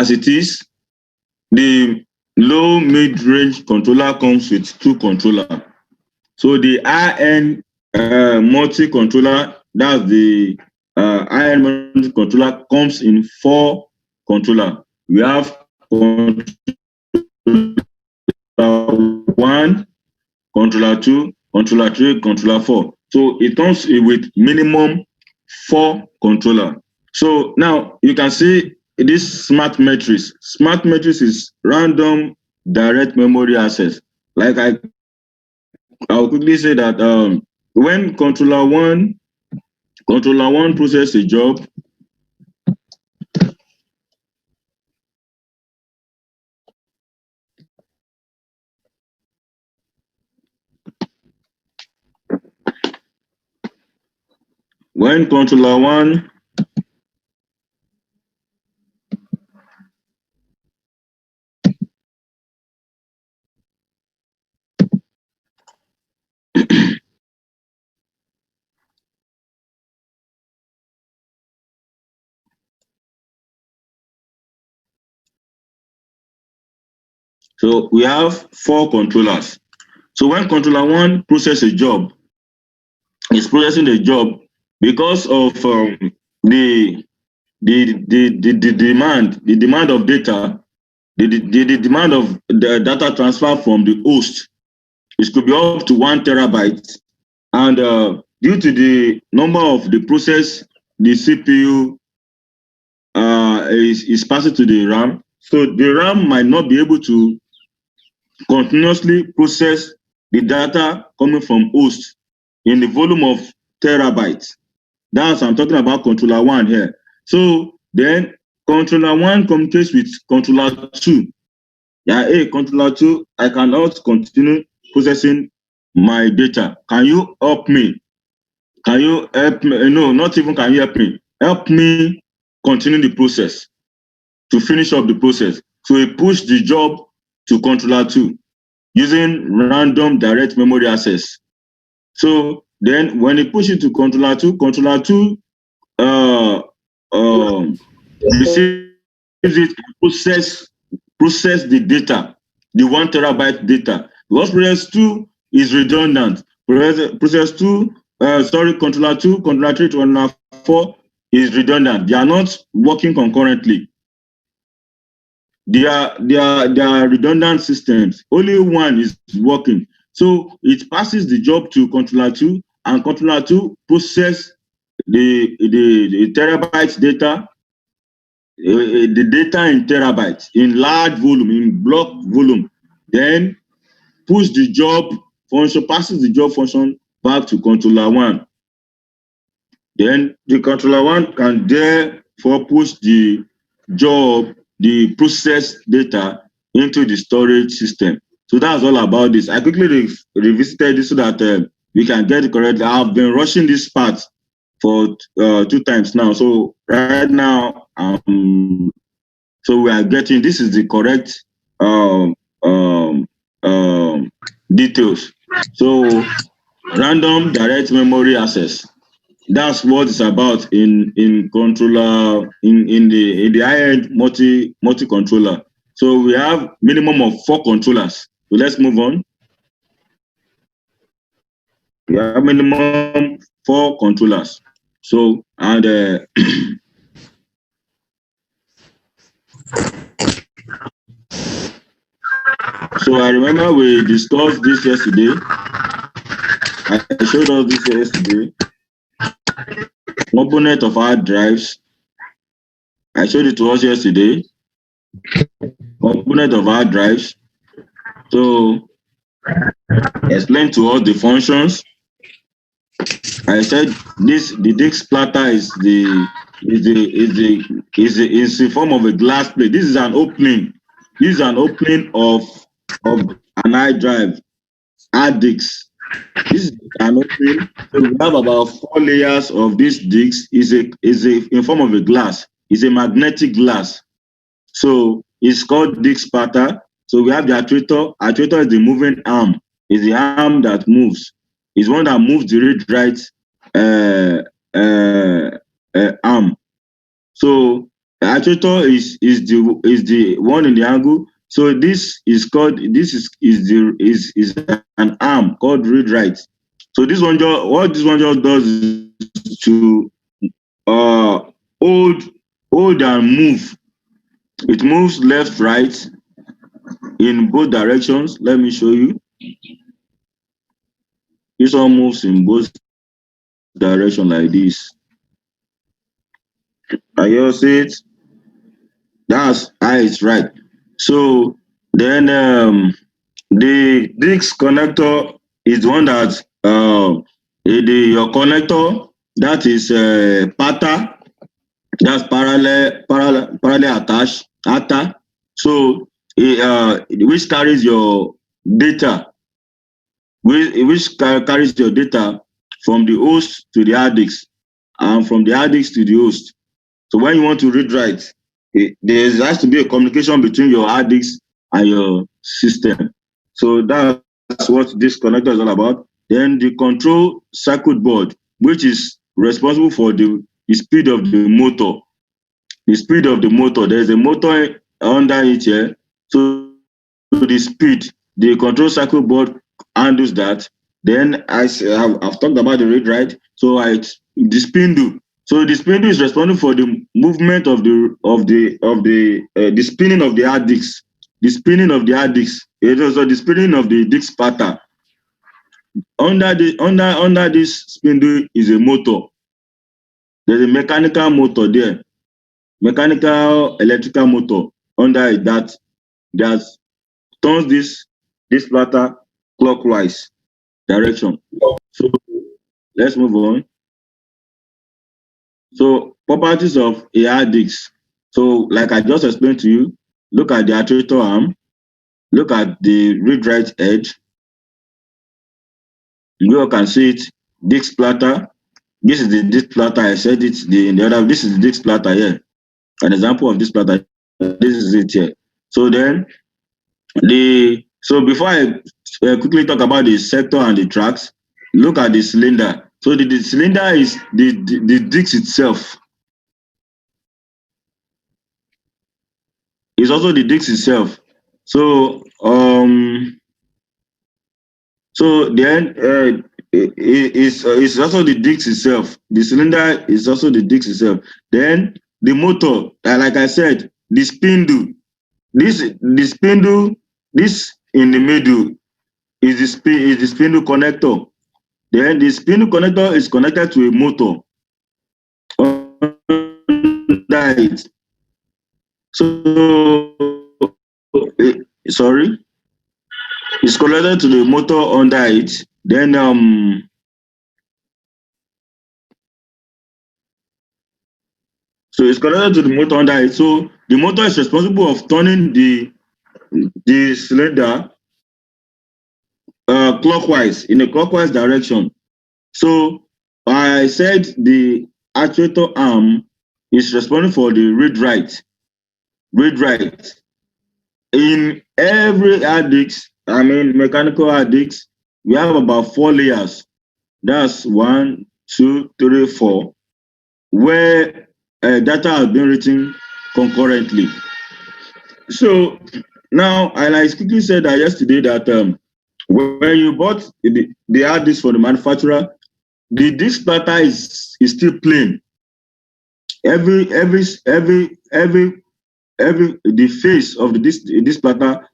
as it is. The low mid-range controller comes with 2 controllers. So the high-end multi-controller, that's the high-end multi-controller, comes in 4 controllers. We have controller 1, controller 2, controller 3, controller 4. So it comes with minimum 4 controllers. So now you can see this smart matrix. Smart matrix is random direct memory access. Like I'll quickly say that when controller one process a job, when controller one so we have 4 controllers. So when controller 1 processes a job, it's processing the job because of the demand of data, the demand of the data transfer from the host. It could be up to 1 terabyte, and due to the number of the process, the CPU is passing to the RAM. So the RAM might not be able to continuously process the data coming from host in the volume of terabytes. That's I'm talking about controller 1 here. So then controller 1 communicates with controller 2. Yeah, hey, controller 2, I cannot continue processing my data. Can you help me? Can you help me? No, not even can you help me. Help me continue the process, to finish up the process. So he pushed the job to controller 2 using random direct memory access. So then when he pushes it to controller 2 receives it, process the data, the 1 terabyte data. Because process 2 is redundant. Process 2, controller 2, controller 3, controller 4 is redundant. They are not working concurrently. They are redundant systems. Only one is working. So it passes the job to controller 2, and controller 2 process the terabytes data, the data in terabytes, in large volume, in block volume, then push the job function, passes the job function back to controller 1. Then the controller 1 can therefore push the job, the process data into the storage system. So that's all about this. I quickly revisited this so that we can get it correct. I've been rushing this part for 2 times now. So right now, so we are getting, this is the correct details. So random direct memory access. That's what it's about in controller, in the high-end multi controller. So we have minimum of 4 controllers. So let's move on. We have minimum 4 controllers. So and so I remember we discussed this yesterday. I showed us this yesterday. Component of hard drives. I showed it to us yesterday. Component of hard drives. So explain to us the functions. I said the disk platter is the form of a glass plate. This is an opening. This is an opening of an hard drive, hard disk. This is an opening. So we have about 4 layers of this disk. Is in form of a glass. It's a magnetic glass. So it's called disk platter. So we have the actuator. Actuator is the moving arm. It's the arm that moves. It's one that moves the read-write arm. So Actuator is the one in the angle. So this is an arm called read write. So what this one just does is to uh hold and move. It moves left, right in both directions. Let me show you. This one moves in both directions like this. Can you see it? That's how it's right. So then the disk connector is the one that your connector that is PATA, that's parallel attached ATA. So which carries your data, carries your data from the host to the hard disk and from the hard disk to the host. So when you want to read write, there has to be a communication between your hard disk and your system. So that's what this connector is all about. Then the control circuit board, which is responsible for the speed of the motor. The speed of the motor. There's a motor under it here. So the speed, the control circuit board handles that. Then I've talked about the read write. So the spindle. So the spindle is responsible for the movement of the spinning of the hard disk. The spinning of the hard disk. It is also the spinning of the disk pattern. Under this spindle is a motor. There's a mechanical motor there. Mechanical electrical motor under it that turns this pattern clockwise direction. So let's move on. So properties of a hard disk. So like I just explained to you, look at the actuator arm, look at the read write edge. You can see it, disk platter. This is the disk platter. I said it in the other. This is the disk platter here. An example of this platter. This is it here. So then before I quickly talk about the sector and the tracks, look at the cylinder. So the cylinder is the disk itself. It's also the disk itself. So then it's also the disk itself. The cylinder is also the disk itself. Then the motor, like I said, the spindle. The spindle, this in the middle is the spindle connector. Then the spindle connector is connected to a motor under it. So sorry, it's connected to the motor under it. Then so it's connected to the motor under it. So the motor is responsible of turning the cylinder clockwise, in a clockwise direction. So I said the actuator arm is responsible for the read write. Read write. In every hard disk, I mean mechanical hard disk, we have about 4 layers. That's 1, 2, 3, 4, where data has been written concurrently. So now, and I quickly said that yesterday that when you bought the hard disk for the manufacturer, the disk data is still plain. The face of the disk data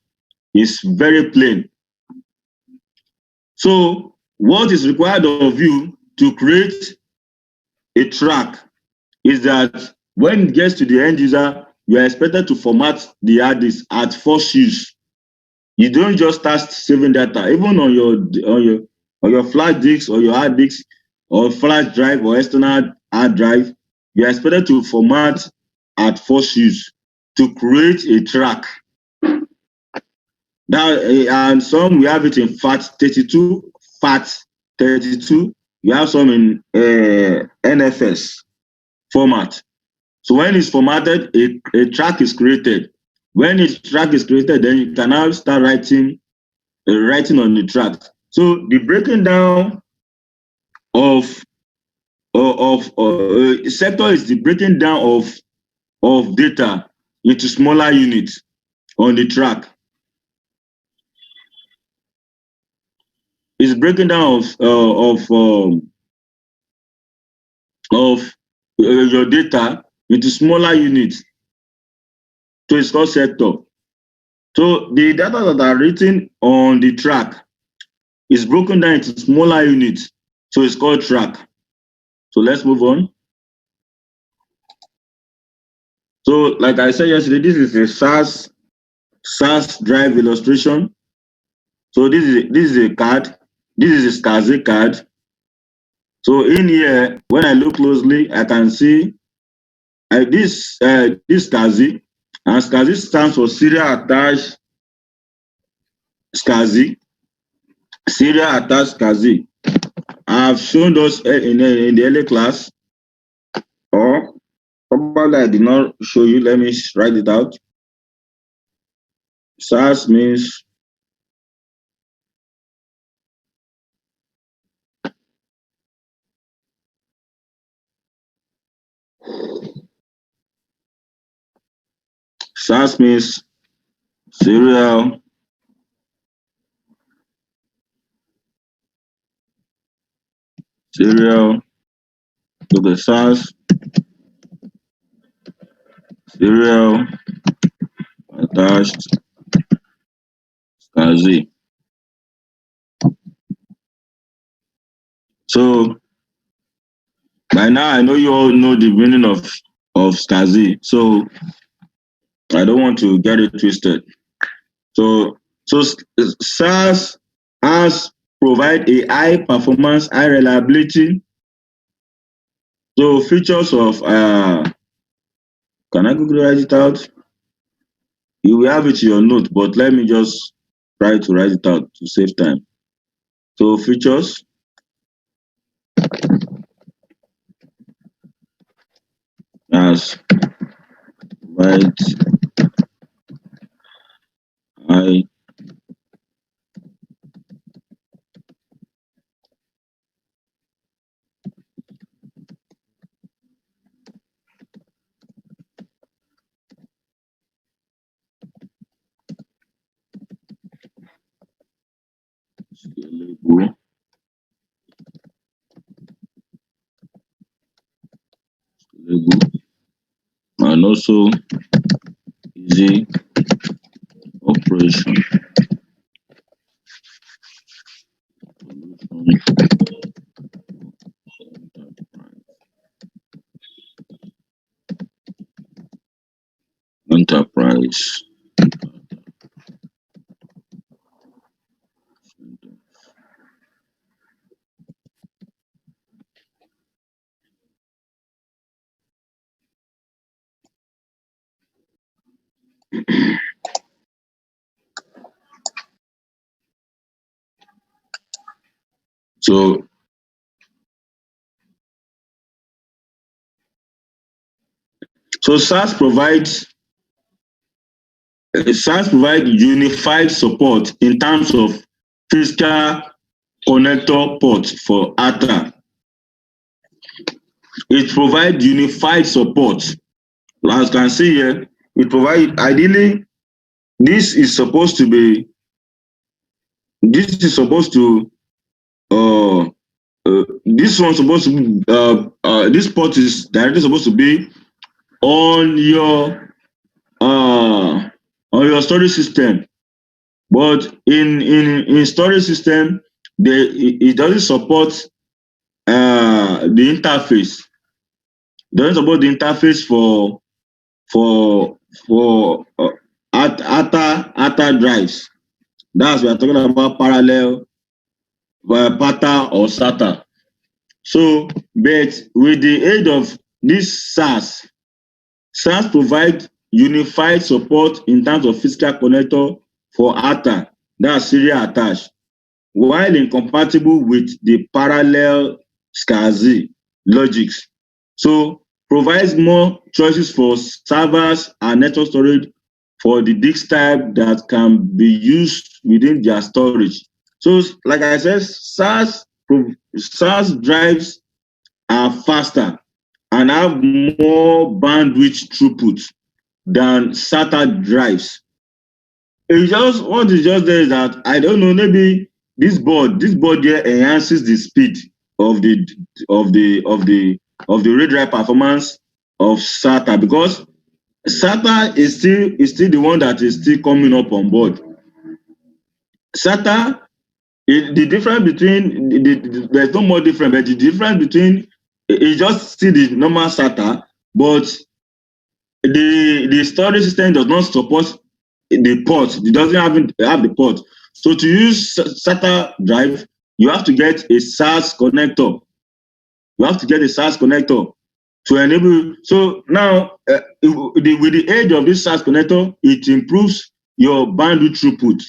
is very plain. So what is required of you to create a track is that when it gets to the end user, you are expected to format the hard disk at first use. You don't just start saving data, even on your flash disk or your hard disk or flash drive or external hard drive. You are expected to format at first use to create a track. Now, and some we have it in FAT32, FAT32. You have some in NFS format. So when it's formatted, a track is created. When a track is created, then you can now start writing on the track. So the breaking down of sector is the breaking down of of data into smaller units on the track. It's breaking down of your data into smaller units. So it's called sector. So the data that are written on the track is broken down into smaller units. So it's called track. So let's move on. So like I said yesterday, this is a SAS drive illustration. So this is a card. This is a SCSI card. So in here, when I look closely, I can see this SCSI, and SCSI stands for serial attached SCSI. Serial attached SCSI. I've shown us in the early class, or probably I did not show you. Let me write it out. SAS means serial to the SAS serial attached SCSI. So by now I know you all know the meaning of SCSI. So I don't want to get it twisted. So SAS has provide a high performance, high reliability. So features of can I quickly write it out? You will have it in your note, but let me just try to write it out to save time. So features as provide high scalable and also easy operation. Enterprise. So SAS provides unified support in terms of physical connector port for ATA. It provides unified support. As you can see here, it provides ideally this is supposed to be this one supposed to be this port is directly supposed to be on your storage system, but in storage system it doesn't support the interface. It doesn't support the interface for ATA drives. That's we are talking about parallel PATA or SATA. So, but with the aid of this SAS provides unified support in terms of physical connector for ATA, that's serial attached, while incompatible with the parallel SCSI logics. So, provides more choices for servers and network storage for the disk type that can be used within their storage. So, like I said, SAS drives are faster and have more bandwidth throughput than SATA drives. What is just there is that I don't know, maybe this board here enhances the speed of the read write performance of SATA, because SATA is still the one that is still coming up on board. SATA, the difference between there's no more difference, but the difference between it's just still the normal SATA, but the storage system does not support the port. It doesn't have the port. So to use SATA drive, you have to get a SAS connector. You have to get a SAS connector to enable. So now, with the aid of this SAS connector, it improves your bandwidth throughput.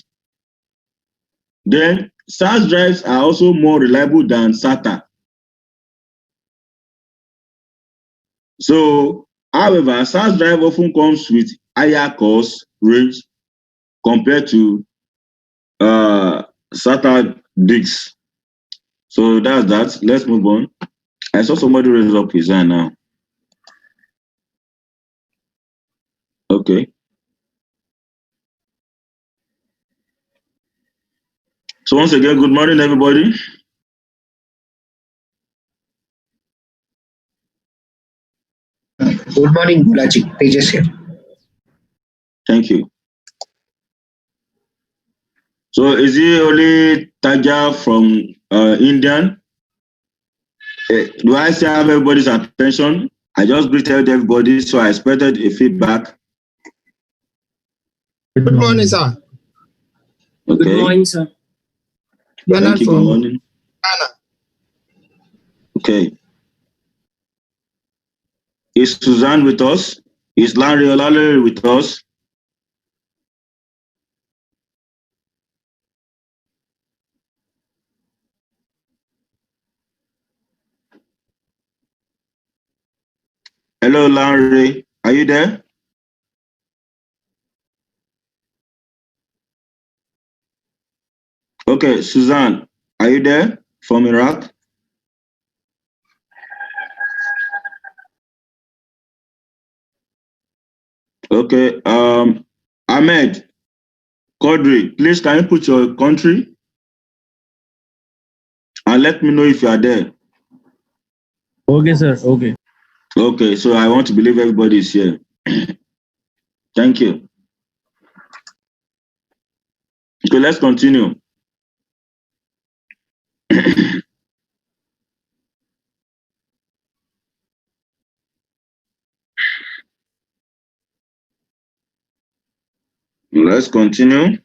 Then SAS drives are also more reliable than SATA. So, however, SAS drive often comes with higher cost range compared to SATA disks. So that's that. Let's move on. I saw somebody raise up his hand now. Okay. So once again, good morning, everybody. Good morning, Bulaji. Tejas here. Thank you. So is he only Taja from Indian? Do I still have everybody's attention? I just greeted everybody, so I expected a feedback. Good morning, sir. Okay. Good morning, sir. Thank you. Good morning. Ghana. Okay. Is Suzanne with us? Is Larry Olale with us? Hello, Larry. Are you there? Okay, Suzanne, are you there from Iraq? Okay, Ahmed, Quadri, please can you put your country and let me know if you are there. Okay, sir. Okay. Okay, so I want to believe everybody is here. Thank you. Okay, let's continue. Let's continue.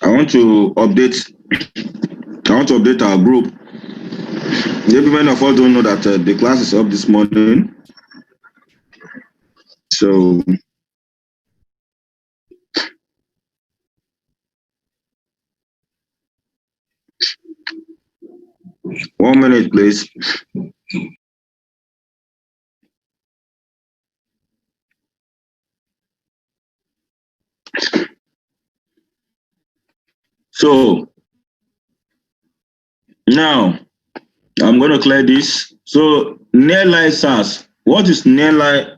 I want to update our group. Maybe many of us don't know that the class is up this morning. So one minute, please. So now I'm going to clear this. So nearline SAS. What is nearline?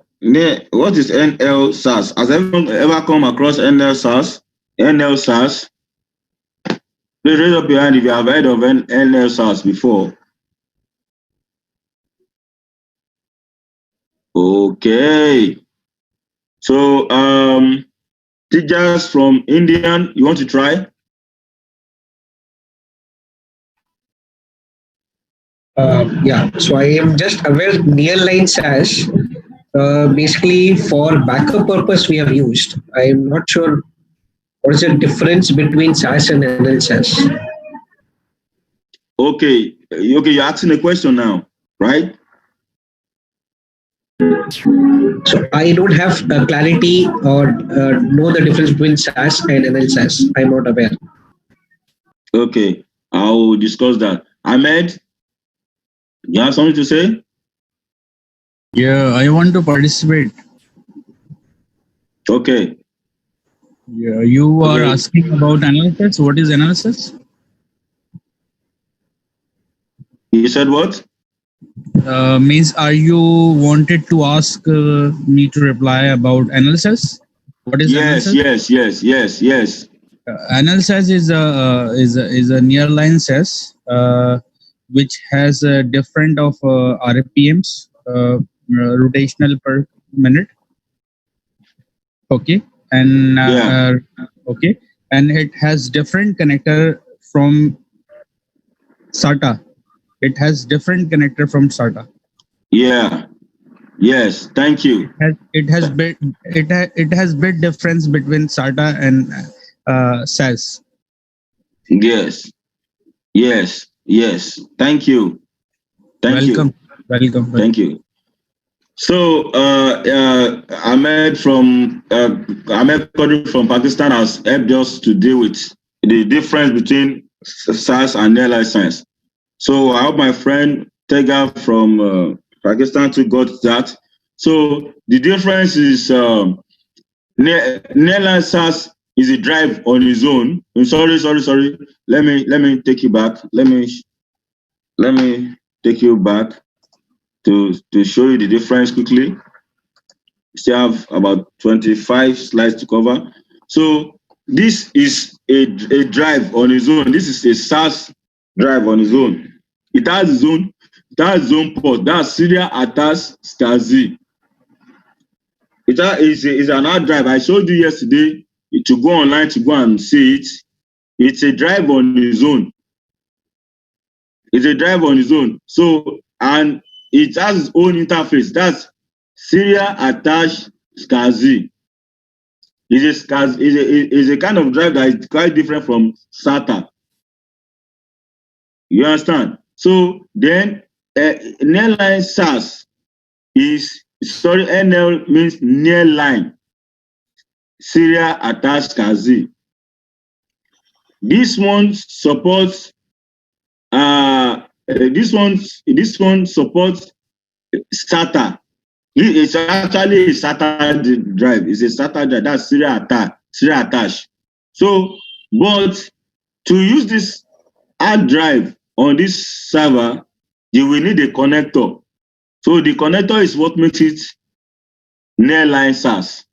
What is NL SAS? Has everyone ever come across NL SAS? NL SAS. Please raise up your hand if you have heard of NL SAS before. Okay. So teachers from Indian, you want to try? Yeah, so I am just aware nearline SAS. Basically, for backup purpose, we have used. I am not sure what is the difference between SAS and NL SAS. Okay, you're asking a question now, right? So I don't have clarity or know the difference between SAS and NL SAS. I'm not aware. Okay, I'll discuss that. Ahmed, you have something to say? Yeah, I want to participate. Okay. Yeah, you are Okay. asking about analysis. What is analysis? You said what? Means are you wanted to ask me to reply about analysis? What is Yes, analysis? yes, yes, yes, yes. Analysis is a nearline SAS which has a different of RPMs, rotational per minute. Okay, and Yeah, okay, and it has different connector from SATA. It has different connector from SATA. yeah, yes. Thank you. It has bit difference between SATA and SAS. Yes, yes, yes. Thank you. Thank Welcome, you. welcome, Thank welcome. you. So, Ahmed Kodri from Pakistan has helped us to deal with the difference between SaaS and nearline science. So, I hope my friend Tega from Pakistan too got that. So, the difference is nearline SaaS is a drive on its own. Sorry. Let me take you back. Let me take you back to show you the difference quickly. Still have about 25 slides to cover. So this is a drive on its own. This is a SAS drive on its own. It has its own port. That's serial attached SCSI. Is an hard drive. I showed you yesterday to go online to go and see it. It's a drive on its own. It's a drive on its own. So, and it has its own interface. That's serial attached SCSI. Is a kind of drive that is quite different from SATA. You understand? So then nearline SAS is NL means nearline serial attached SCSI. This one supports this one supports SATA. It's actually a SATA drive. It's a SATA drive. That's serial attached. So, but to use this hard drive on this server, you will need a connector. So the connector is what makes it nearline SAS.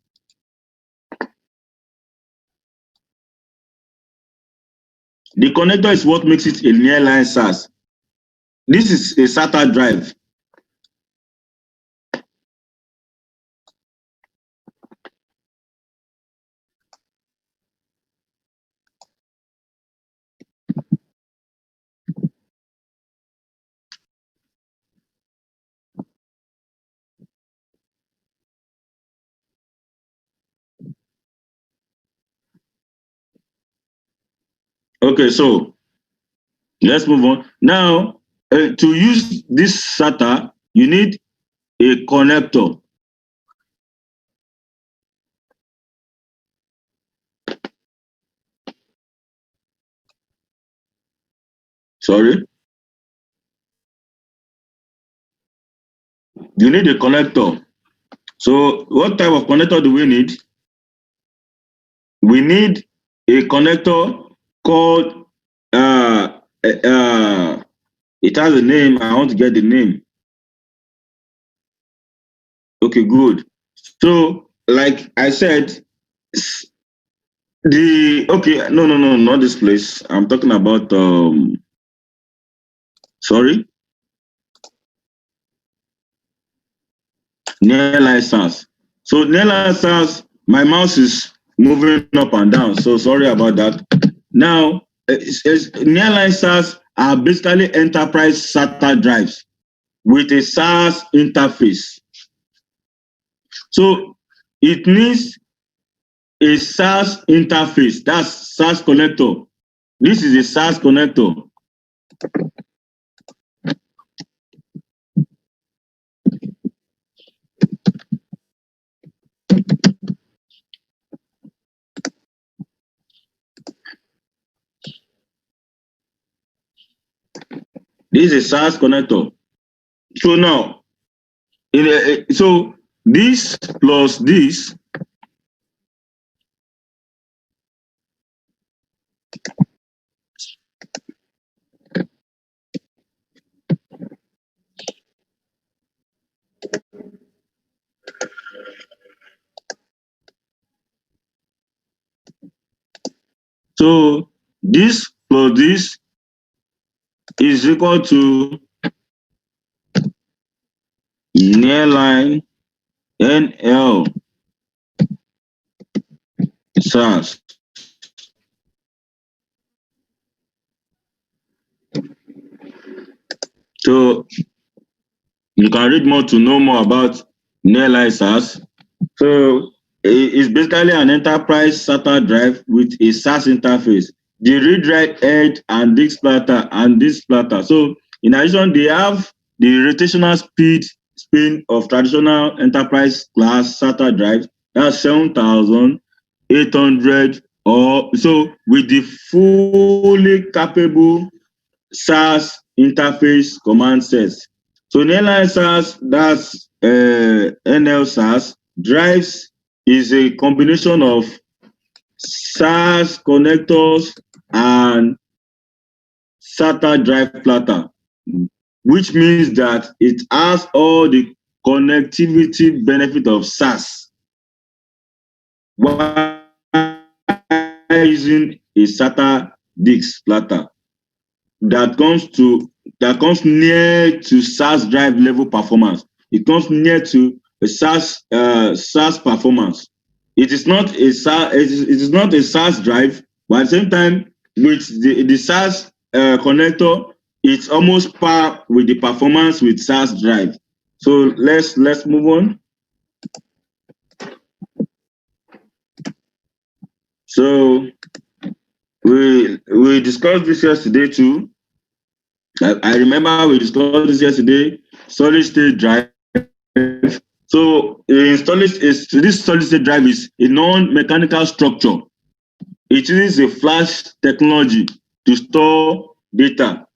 The connector is what makes it a nearline SAS. This is a SATA drive. Okay, so let's move on. Now, to use this SATA, you need a connector. Sorry. You need a connector. So what type of connector do we need? We need a connector called it has a name. I want to get the name. Okay, good. So, like I said, no, not this place. I'm talking about sorry, nearline SAS. So nearline SAS, my mouse is moving up and down. So sorry about that. Now, nearline SAS are basically enterprise SATA drives with a SAS interface. So it needs a SAS interface. That's SAS connector. This is a SAS connector. This is a SAS connector. So now, so this plus this So this plus this is equal to nearline NL SAS. So you can read more to know more about nearline SAS. So it's basically an enterprise SATA drive with a SAS interface. The read-write head and disk splitter and disk splitter. So in addition, they have the rotational speed spin of traditional enterprise class SATA drives. That's 7,800 or so with the fully capable SAS interface command sets. So nearline SAS, that's NL SAS, drives is a combination of SAS connectors and SATA drive platter, which means that it has all the connectivity benefit of SAS while using a SATA disk platter that comes near to SAS drive level performance. It comes near to a SAS performance. It is not a SAS drive, but at the same time, with the SAS connector, it's almost par with the performance with SAS drive. So let's move on. So we discussed this yesterday too. I remember we discussed this yesterday. Solid state drive. So this solid state drive is a non-mechanical structure. It uses a flash technology to store data,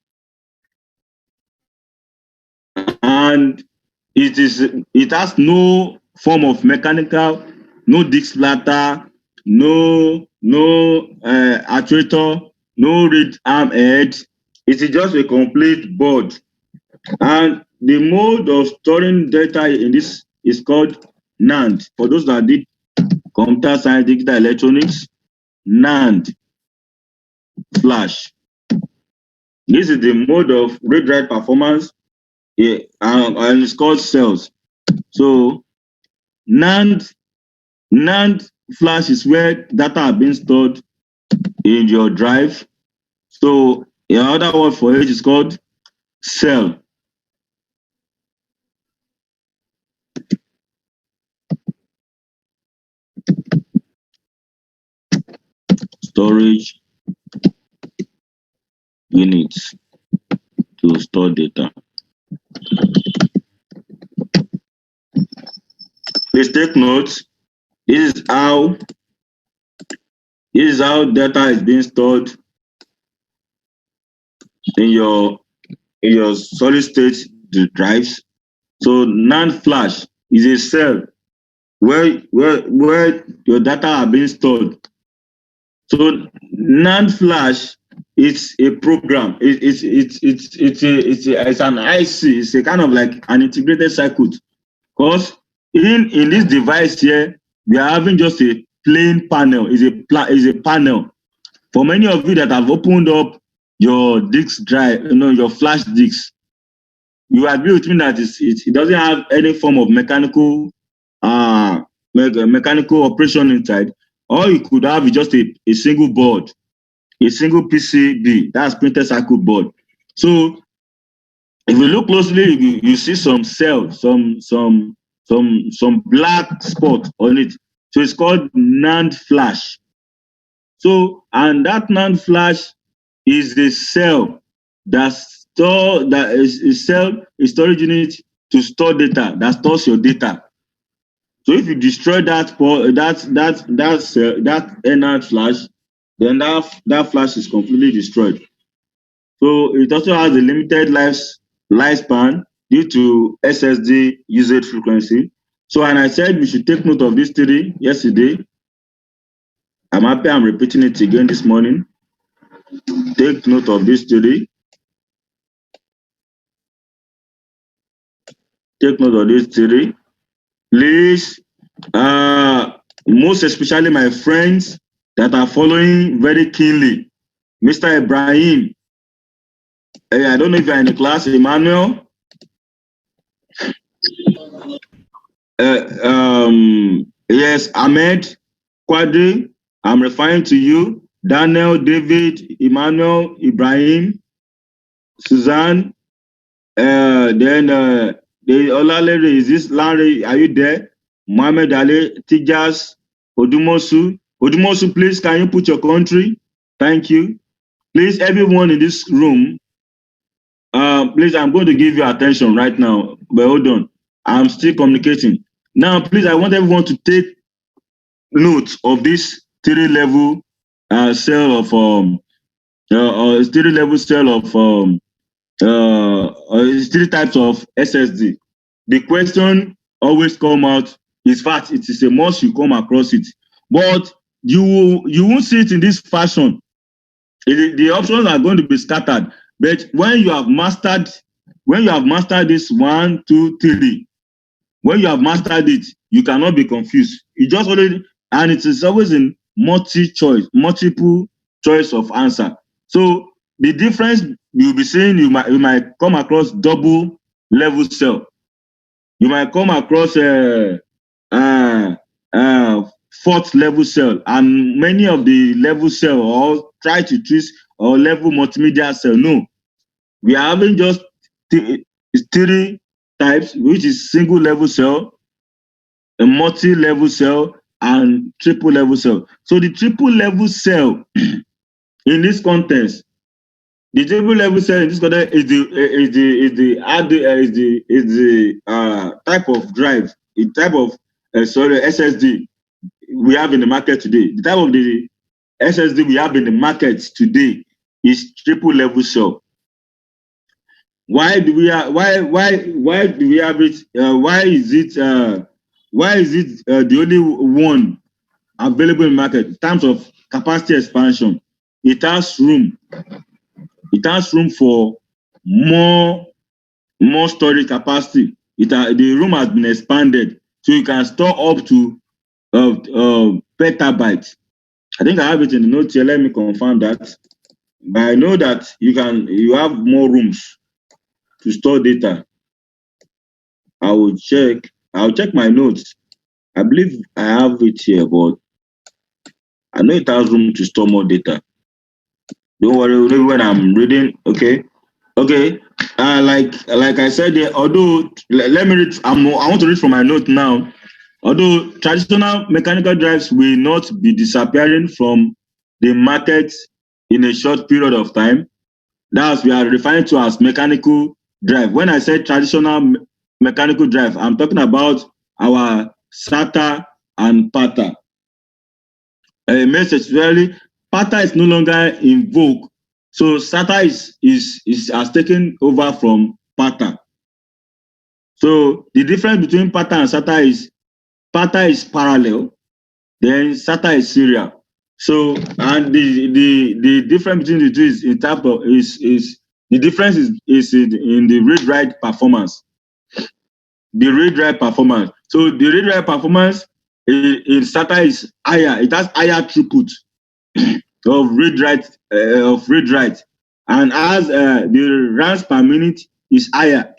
and it has no form of mechanical, no disk splitter, no actuator, no read arm head. It is just a complete board. And the mode of storing data in this is called NAND. For those that did computer science, digital electronics, NAND flash. This is the mode of read-write performance, and it's called cells. So NAND flash is where data are being stored in your drive. So another word for it is called cell. Storage units to store data. Please take notes. This is how data is being stored in your solid state drives. So NAND flash is a cell where your data are being stored. So NAND flash, it's a program. It's an IC. It's a kind of like an integrated circuit. Because in this device here, we are having just a plain panel. Is a panel. For many of you that have opened up your disk drive, your flash disks, you agree with me that it doesn't have any form of mechanical operation inside. All you could have is just a single board, a single PCB, that's printed circuit board. So if you look closely, you see some cells, some black spot on it. So it's called NAND flash. So, and that NAND flash is the cell that is a storage unit to store data, that stores your data. So if you destroy that NAND flash, then that flash is completely destroyed. So it also has a limited lifespan due to SSD usage frequency. So, and I said we should take note of this theory yesterday. I'm happy I'm repeating it again this morning. Take note of this theory. Take note of this theory. Please, most especially my friends that are following very keenly. Mr. Ibrahim, I don't know if you're in the class, Emmanuel. Yes, Ahmed, Quadri, I'm referring to you. Daniel, David, Emmanuel, Ibrahim, Suzanne, then the Olalere, is this Larry? Are you there? Mohammed Ali, Tijas, Odumosu. Odumosu, please, can you put your country? Thank you. Please, everyone in this room, please, I'm going to give you attention right now, but hold on. I'm still communicating. Now, please, I want everyone to take note of this three-level cell of three-level cell of three types of SSD. The question always come out. In fact, it is a must you come across it, but you won't see it in this fashion. The options are going to be scattered. But when you have mastered this 1, 2, 3, when you have mastered it, you cannot be confused. You just already, and it is always in multiple choice of answer. So the difference you'll be seeing, you might come across double level cell. You might come across fourth level cell, and many of the level cell or try to twist or level multimedia cell. No, we are having just three types, which is single level cell, a multi-level cell, and triple level cell. So the triple level cell in this context, the triple level cell in this context is the type of drive, a type of SSD we have in the market today. The type of the SSD we have in the market today is triple level cell. Why do we have it? Why is it the only one available in the market in terms of capacity expansion? It has room for more storage capacity. The room has been expanded, so you can store up to petabytes. I think I have it in the notes here. Let me confirm that. But I know that you have more rooms to store data. I'll check my notes. I believe I have it here, but I know it has room to store more data. Don't worry when I'm reading. Okay. Like I said, although let me read. I want to read from my note now. Although traditional mechanical drives will not be disappearing from the market in a short period of time, that's we are referring to as mechanical drive. When I say traditional mechanical drive, I'm talking about our SATA and PATA. Especially, PATA is no longer in vogue, so SATA has taken over from PATA. So the difference between PATA and SATA is PATA is parallel, then SATA is serial. So, and the difference between the two is in type of the difference is in the read-write performance. The read-write performance. So the read-write performance in SATA is higher. It has higher throughput of read-write, and as the runs per minute is higher.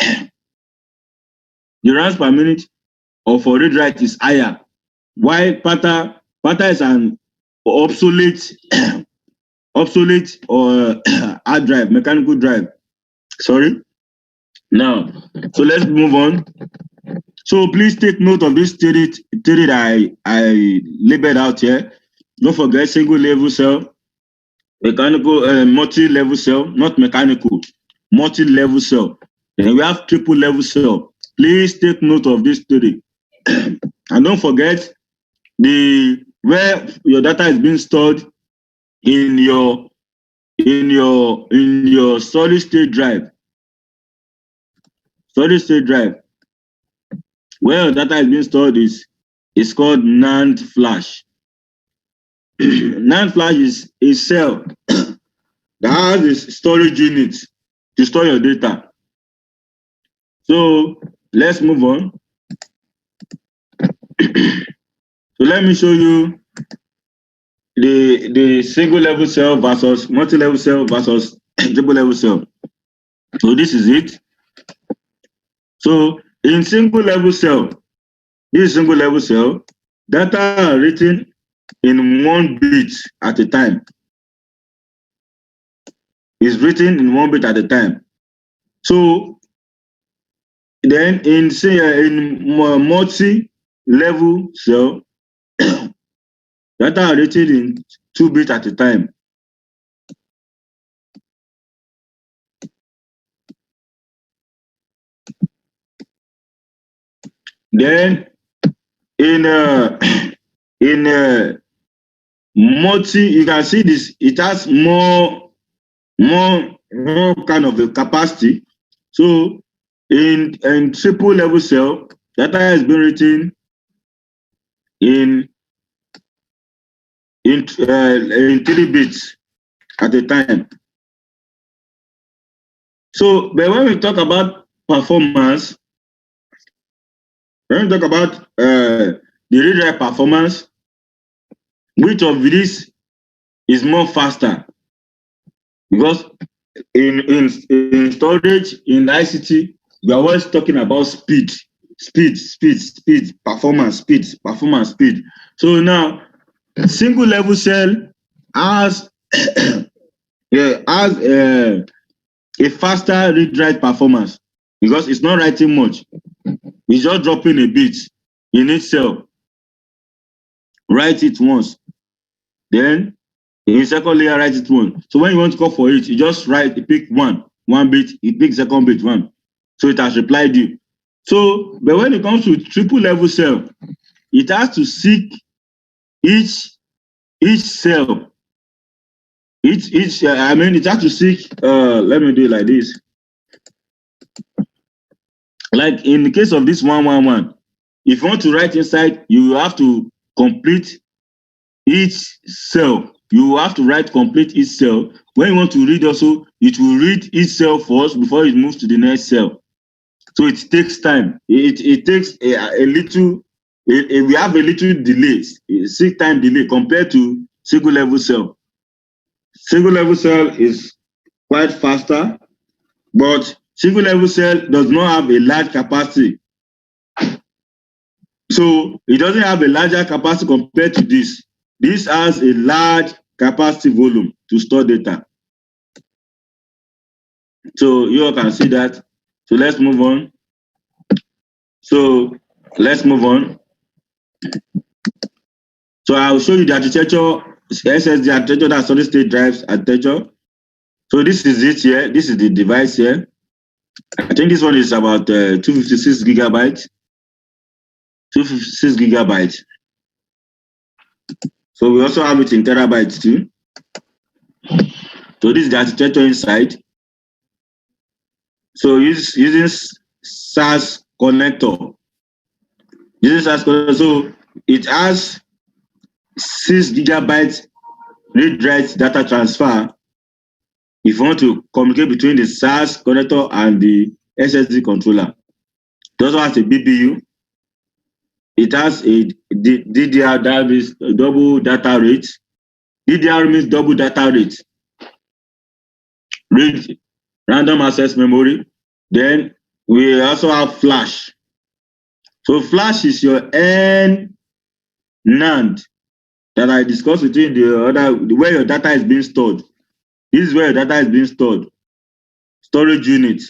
The runs per minute of a read-write is higher. While PATA is an obsolete or hard drive, mechanical drive. Sorry. Now, so let's move on. So please take note of this theory that I labeled out here. Don't forget single level cell, mechanical, multi-level cell, not mechanical, multi-level cell. Then we have triple level cell. Please take note of this theory. And don't forget where your data is being stored in your solid state drive. Solid state drive. Where your data is being stored is called NAND flash. NAND flash is a cell that has a storage unit to store your data. So let's move on. So let me show you the single level cell versus multi-level cell versus triple level cell. So this is it. So in single level cell, this single level cell, data are written in 1 bit at a time. Is written in 1 bit at a time. So then in multi-level cell, data are written in 2 bits at a time. Then in multi, you can see this, it has more kind of a capacity. So in triple level cell, data has been written in 3 bits at a time. So, but when we talk about performance, when we talk about the read-write performance, which of these is more faster? Because in storage, in ICT, we are always talking about speed, performance, speed. So now, single level cell has has a faster read-write performance because it's not writing much. It's just dropping a bit in each cell. Write it once. Then in second layer, write it once. So when you want to call for it, you just write, you pick one bit, you pick second bit, one. So it has replied you. So, but when it comes to triple level cell, it has to seek each cell. I mean, it has to seek, let me do it like this. Like in the case of this 111, if you want to write inside, you have to complete each cell. You have to write complete each cell. When you want to read also, it will read each cell first before it moves to the next cell. So it takes time. It takes a little, we have a little delay, 6 time delay compared to single level cell. Single level cell is quite faster, but single level cell does not have a large capacity. So it doesn't have a larger capacity compared to this. This has a large capacity volume to store data. So you all can see that. So let's move on. So let's move on. So I'll show you the architecture, SSD architecture, that's solid state drives architecture. So this is it here. This is the device here. I think this one is about 256 gigabytes. 256 gigabytes. So we also have it in terabytes too. So this is the architecture inside. So using SAS connector. So it has 6 gigabytes read-write data transfer. If you want to communicate between the SAS connector and the SSD controller. It also has a BBU. It has a DDR, that is double data rate. DDR means double data rate. Read random access memory. Then we also have flash. So flash is your NAND that I discussed between the other, where your data is being stored. This is where your data is being stored. Storage unit.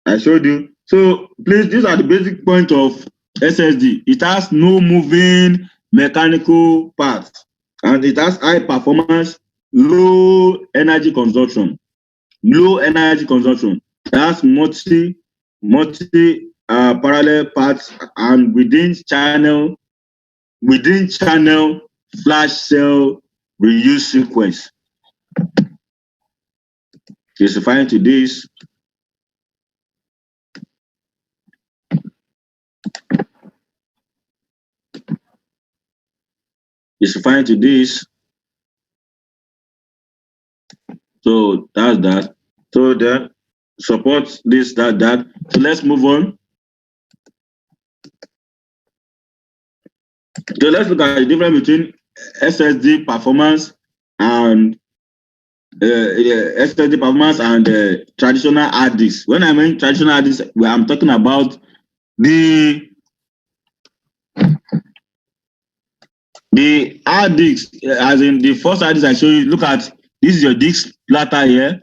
I showed you. So please, these are the basic points of SSD. It has no moving mechanical parts, and it has high performance, low energy consumption. It has multi parallel paths, and within channel flash cell reuse sequence. Specifying to this. Specifying to this. So that's that. So that supports this, that. So let's move on. So let's look at the difference between SSD performance and SSD performance and traditional hard disk. When I mean traditional hard disk, I'm talking about the hard disk, as in the first hard disk I show you. Look at this is your disk platter here.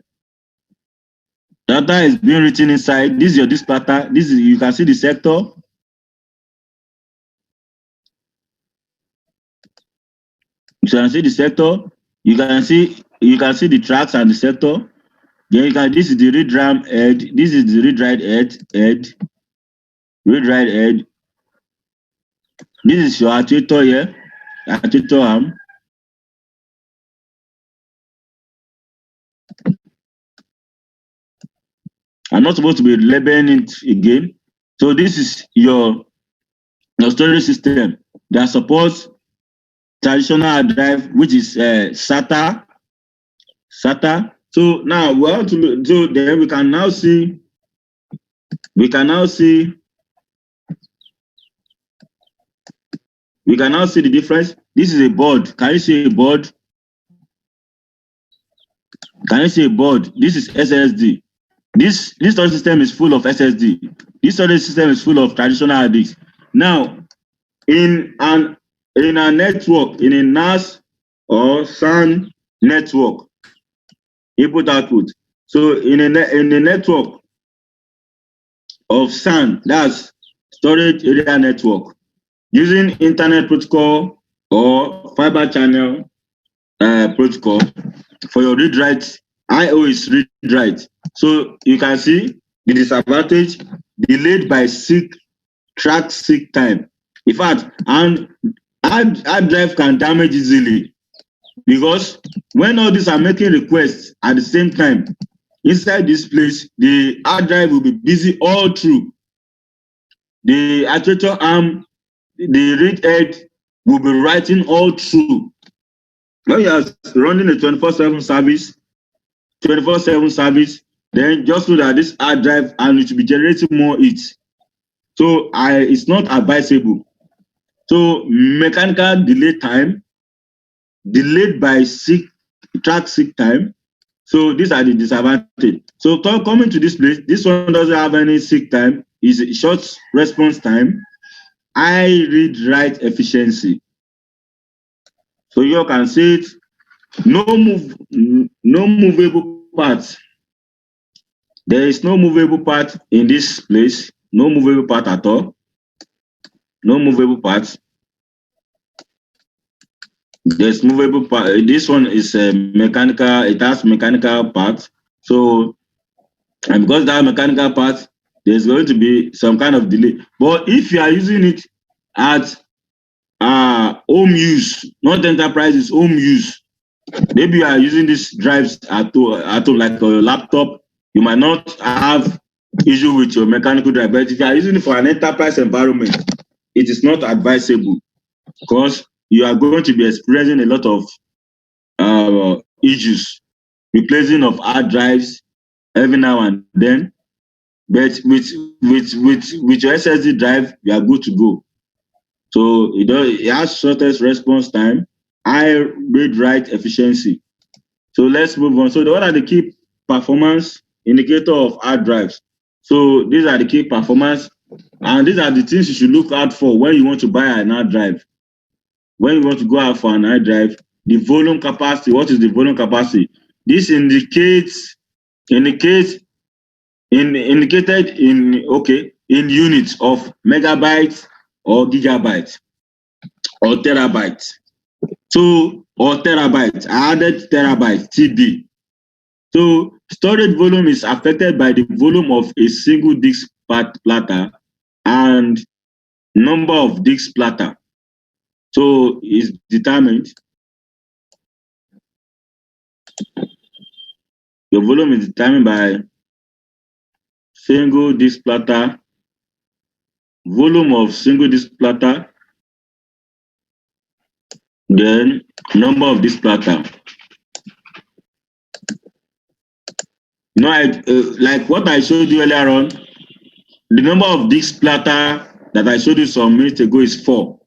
Data is being written inside. This is your disk platter. This is, you can see the sector. You can see the sector. You can see the tracks and the sector. Then you can, this is the read RAM head. This is the read write read write head. This is your actuator here, actuator arm. I'm not supposed to be labeling it again. So this is your storage system that supports traditional hard drive, which is SATA. So now we want to look, so then we can now see the difference. This is a board. Can you see a board? Can you see a board? This is SSD. This storage system is full of SSD. This storage system is full of traditional hard disk. Now, in a network, in a NAS or SAN network, input output. So in a network of SAN, that's storage area network, using internet protocol or fiber channel protocol for your read write. IO is read write. So you can see the disadvantage: delayed by track seek time. In fact, and hard drive can damage easily, because when all these are making requests at the same time inside this place, the hard drive will be busy all through. The actuator arm, the read head will be writing all through. When you are running a 24/7 service, then just know that this hard drive and it will be generating more heat. So it's not advisable. So mechanical delay time, delayed by track seek time. So these are the disadvantages. So coming to this place, this one doesn't have any seek time. It's a short response time, high read write efficiency. So you can see it. No movable parts. There is no movable part in this place. No movable part at all. No movable parts. There's movable part. This one is mechanical. It has mechanical parts. So, and because that mechanical part, there's going to be some kind of delay. But if you are using it at home use, not enterprises, home use, maybe you are using these drives at home, like your laptop, you might not have issue with your mechanical drive. But if you are using it for an enterprise environment, it is not advisable, because you are going to be experiencing a lot of issues, replacing of hard drives every now and then. But with your SSD drive, you are good to go. So it has shortest response time, high read write efficiency. So let's move on. So what are the key performance indicator of hard drives? So these are the key performance, and these are the things you should look out for when you want to buy an hard drive. When you want to go out for an hard drive, the volume capacity. What is the volume capacity? This indicated in units of megabytes or gigabytes or terabytes. So, or terabytes, I added terabytes, TB. So storage volume is affected by the volume of a single disk platter and number of disk platter. So it's determined. Your volume is determined by single disk platter, volume of single disk platter, then number of disk platter. You know, like what I showed you earlier on, the number of disk platter that I showed you some minutes ago is 4.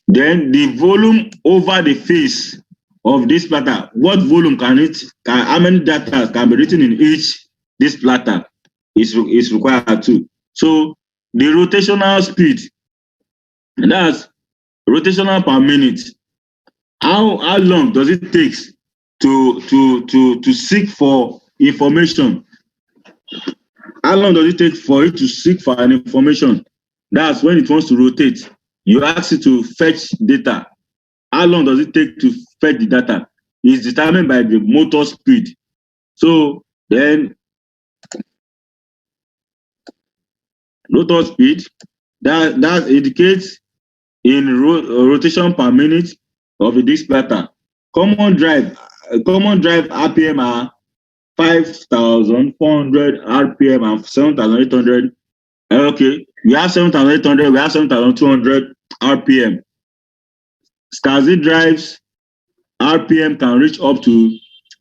Then the volume over the face of this platter, what volume how many data can be written in each this platter is required too. So the rotational speed, that's rotational per minute. How long does it take to seek for information? How long does it take for it to seek for an information? That's when it wants to rotate. You ask it to fetch data. How long does it take to fetch the data? It's determined by the motor speed. So then motor speed that indicates in rotation per minute of the disk platter. Common drive RPM are 5,400 RPM and 7,800. Okay, we have 7,800, we have 7,200 RPM. SCSI drives RPM can reach up to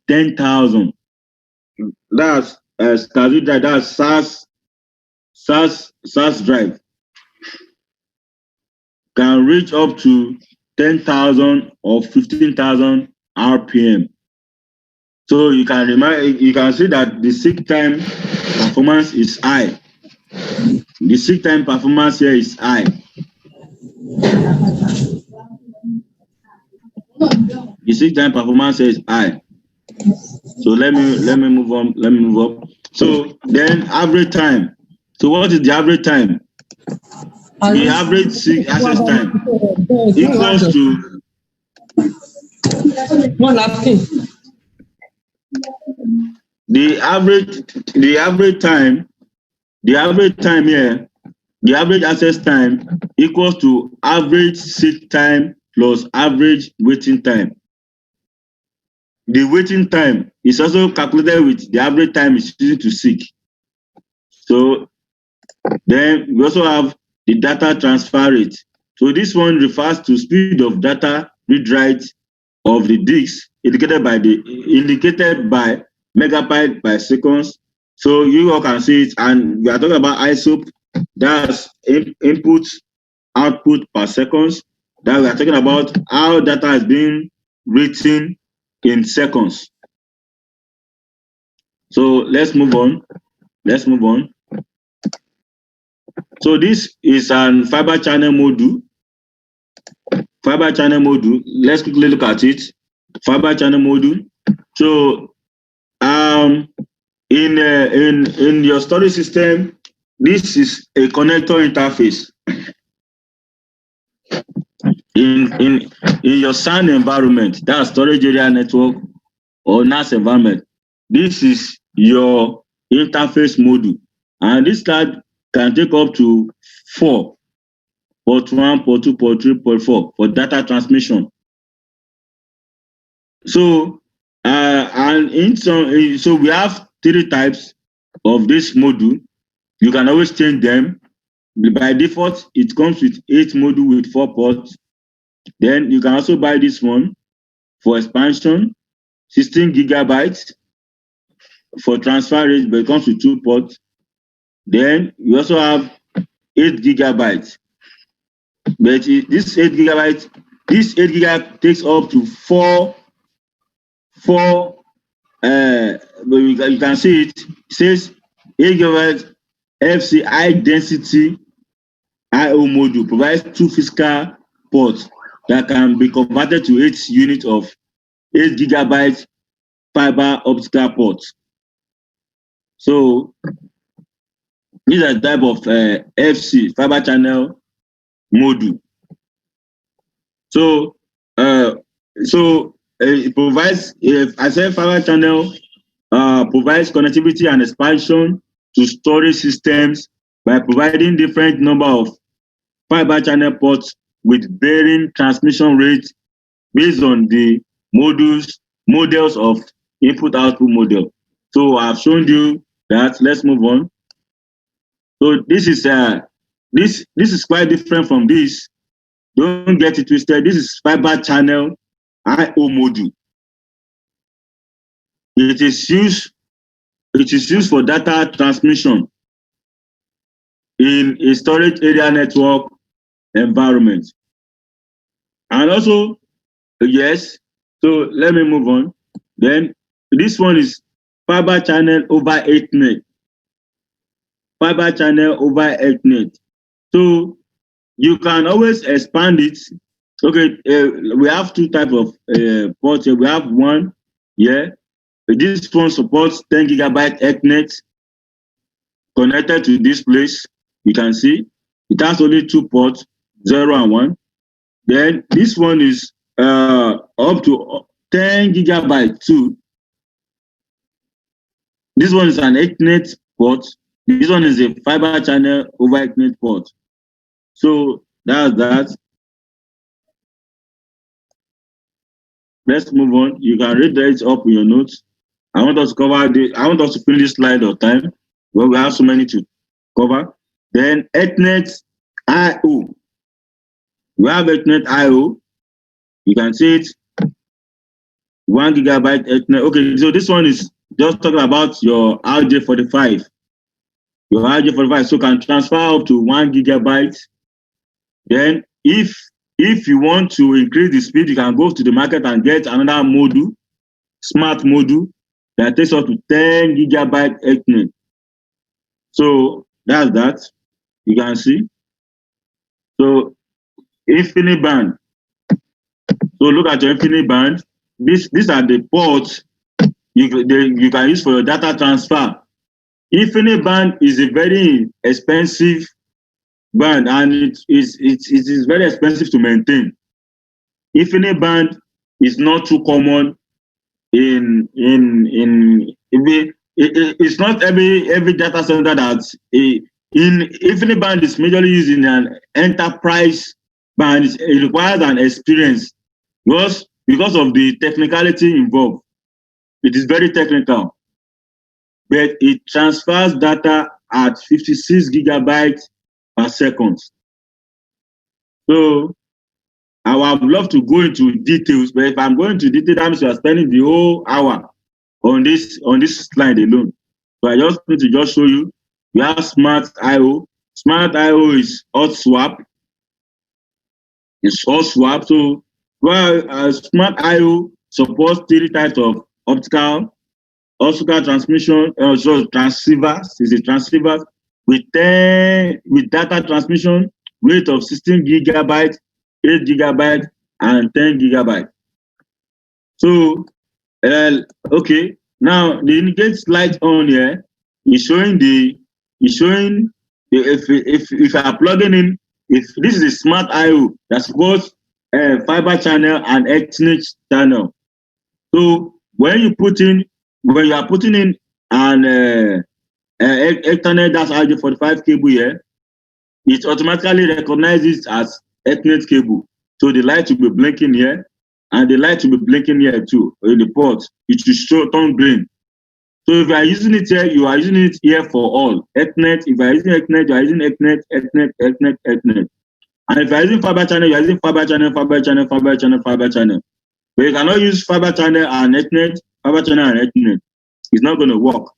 10,000. That's SCSI drive, that's SAS drive. Can reach up to 10,000 or 15,000 RPM. So you can see that the seek time performance is high. The seek time performance here is high. The seek time performance here is high. So let me move on. Let me move up. So then average time. So what is the average time? The average seek access time equals to the average time here, the average access time equals to average seek time plus average waiting time. The waiting time is also calculated with the average time it's using to seek. So then we also have the data transfer rate. So this one refers to speed of data read-write of the disk indicated by megabyte by seconds. So you all can see it, and we are talking about ISOP, that's input output per seconds. That we are talking about how data is being written in seconds. So let's move on. So this is an fiber channel module. Let's quickly look at it. Fiber channel module. So in your storage system, this is a connector interface. In your SAN environment, that's storage area network or NAS environment, this is your interface module, and this card can take up to 4, port 1, port 2, port 3, port 4 for data transmission. So so we have 3 types of this module. You can always change them. By default, it comes with 8 module with 4 ports. Then you can also buy this one for expansion, 16 gigabytes for transfer rate, but it comes with 2 ports. Then you also have 8 gigabytes. But this 8 gigabytes takes up to 4. But you can see it. It says 8 gigabytes FC high density IO module provides 2 physical ports that can be converted to 8 units of 8 gigabyte fiber optical ports. So these are type of FC fiber channel module. So it provides, I said, fiber channel provides connectivity and expansion to storage systems by providing different number of fiber channel ports with varying transmission rates based on the models of input-output model. So I've shown you that. Let's move on. So this is quite different from this. Don't get it twisted. This is fiber channel IO module. It is used for data transmission in a storage area network environment. And also, yes, so let me move on. Then this one is fiber channel over Ethernet. Fiber channel over Ethernet. So you can always expand it. Okay, we have two types of ports here. We have one here. This one supports 10 gigabyte Ethernet connected to this place. You can see it has only two ports, 0 and 1. Then this one is up to 10 gigabyte too. This one is an Ethernet port. This one is a fiber channel over Ethernet port. So that's that. Let's move on. You can read it up in your notes. I want us to finish this slide on time. Well, we have so many to cover. Then Ethernet IO. We have Ethernet IO. You can see it. 1 gigabyte Ethernet. Okay, so this one is just talking about your RJ45. Your RJ45 so can transfer up to 1 gigabyte. Then if you want to increase the speed, you can go to the market and get another module, smart module, that takes up to 10 gigabyte Ethernet. So that's that. You can see. So infinite band. So look at your infinite band. These are the ports you can use for your data transfer. Infinite band is a very expensive band, and it is very expensive to maintain. Infinite band is not too common it's not every data center that in infinite band is majorly used in an enterprise band. It requires an experience because of the technicality involved. It is very technical, but it transfers data at 56 gigabytes per second. So I would love to go into details, but if I'm going to detail, that means we are spending the whole hour on this slide alone. So I just need to just show you. We have Smart IO. Smart IO is hot swap. It's hot swap. So Smart IO supports 3 types of optical transmission, so transceivers. Is a transceiver with data transmission rate of 16 gigabytes, 8 gigabytes, and 10 gigabytes. So okay, now the indicate light on here is showing if you are plugging in, if this is a smart IO that supports fiber channel and Ethernet channel. So when you are putting in an Ethernet that's RJ45 cable here, it automatically recognizes as Ethernet cable. So the light will be blinking here, and the light will be blinking here too in the port. It will turn green. So if you are using it here, you are using it here for all Ethernet. If you are using Ethernet, you are using Ethernet. And if you are using fiber channel, you are using fiber channel. But you cannot use fiber channel and Ethernet, fiber channel and Ethernet. It's not going to work.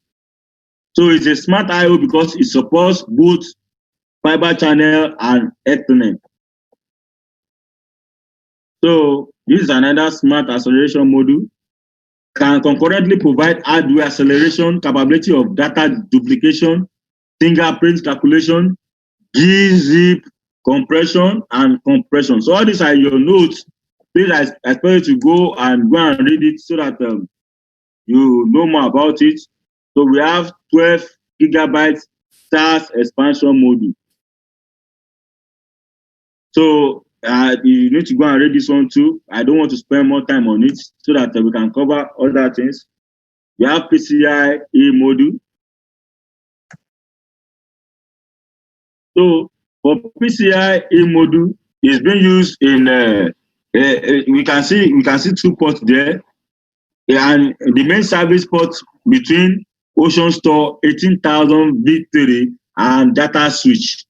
So it's a smart IO because it supports both fiber channel and Ethernet. So this is another smart acceleration module. Can concurrently provide hardware acceleration, capability of data duplication, fingerprint calculation, gzip compression, and compression. So all these are your notes. Please, I expect you to go and read it so that you know more about it. So we have 12 gigabytes SAS expansion module. So you need to go and read this one too. I don't want to spend more time on it so that we can cover other things. We have PCIe module. So for PCIe module, it's being used in we can see 2 ports there, and the main service port between Ocean Store 18,000 V3 and data switch.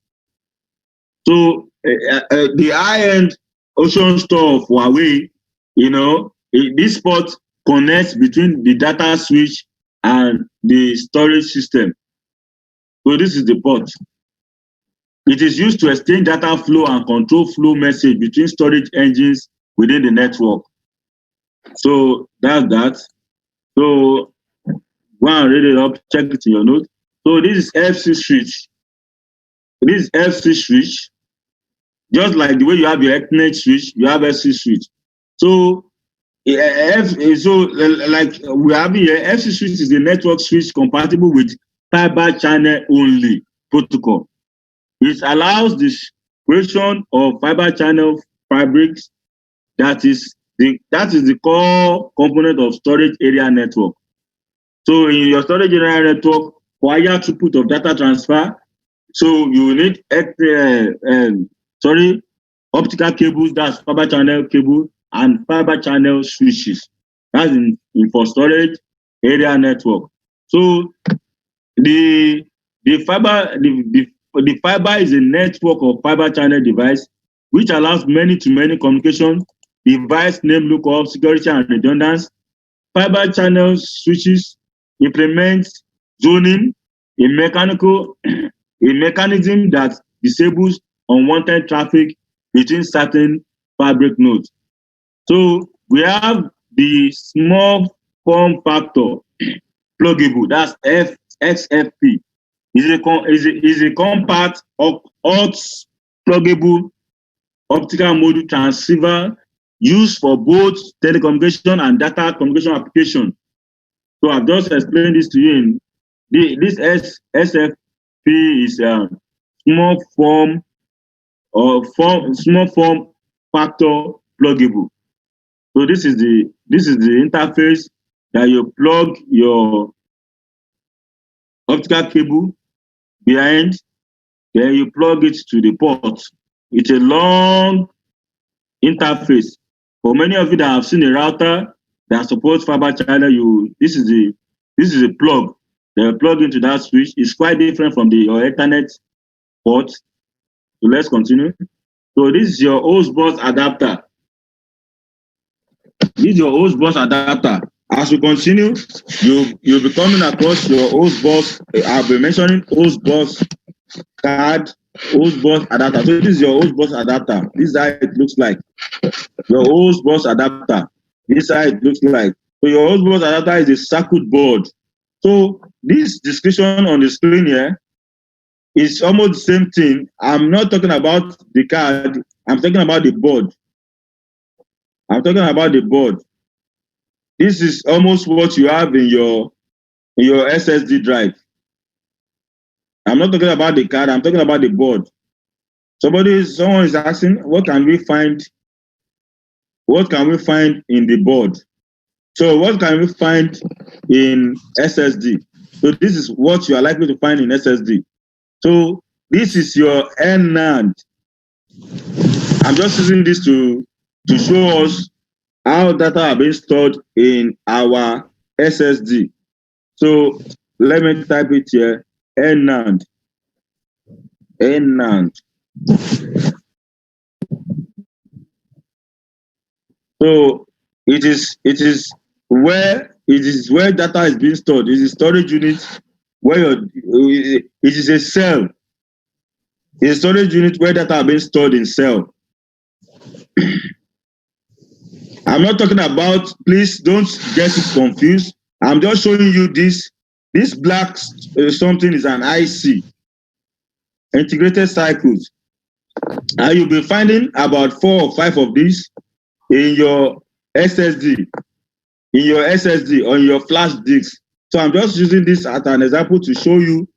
So the high-end Ocean Store of Huawei, this port connects between the data switch and the storage system. So this is the port. It is used to exchange data flow and control flow message between storage engines within the network. So that's that. So go and read it up, check it in your notes. So this is FC switch. This is FC switch. Just like the way you have your Ethernet switch, you have FC switch. So like we have here, FC switch is the network switch compatible with fiber channel only protocol. It allows the creation of fiber channel fabrics that is the core component of storage area network. So in your storage area network, for higher throughput of data transfer, so you need optical cables, that's fiber channel cable, and fiber channel switches. That's in for storage area network. So the fiber is a network of fiber channel device which allows many-to-many communication, device name lookup, security and redundancy. Fiber channel switches implement zoning, a mechanism that disables unwanted traffic between certain fabric nodes. So we have the small form factor pluggable, that's XFP. Is a compact pluggable optical module transceiver used for both telecommunication and data communication application. So I've just explained this to you. This SFP is a small form factor pluggable. So this is the interface that you plug your optical cable behind, then you plug it to the port. It's a long interface. For many of you that have seen a router that supports fiber channel, this is a plug. They plug into that switch. It's quite different from your Ethernet port. So let's continue. So this is your host bus adapter. This is your host bus adapter. As you continue, you'll be coming across your host bus. I'll be mentioning host bus card, host bus adapter. So this is your host bus adapter. This is how it looks like. Your host bus adapter. This is how it looks like. So your host bus adapter is a circuit board. So this description on the screen here is almost the same thing. I'm not talking about the card. I'm talking about the board. This is almost what you have in your SSD drive. I'm not talking about the card. I'm talking about the board. Someone is asking, what can we find in the board? So what can we find in SSD? So this is what you are likely to find in SSD. So this is your NAND. I'm just using this to show us how data are being stored in our SSD. So let me type it here, NAND. So it is where data is being stored. It is a storage unit where it is a cell. It's a storage unit where data are being stored in cell. I'm not talking about, please don't get it confused. I'm just showing you this. This black something is an IC, integrated circuits. And you'll be finding about 4 or 5 of these in your SSD, on your flash disk. So I'm just using this as an example to show you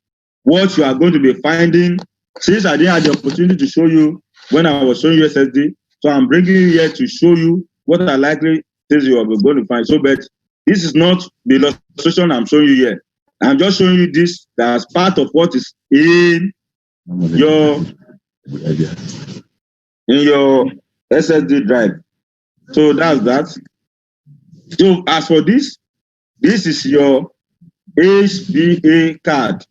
what you are going to be finding. Since I didn't have the opportunity to show you when I was showing you SSD, so I'm bringing you here to show you what are likely things you are going to find. So, but this is not the illustration I'm showing you here. I'm just showing you this as part of what is in your SSD drive. So that's that. So as for this is your HCIA card.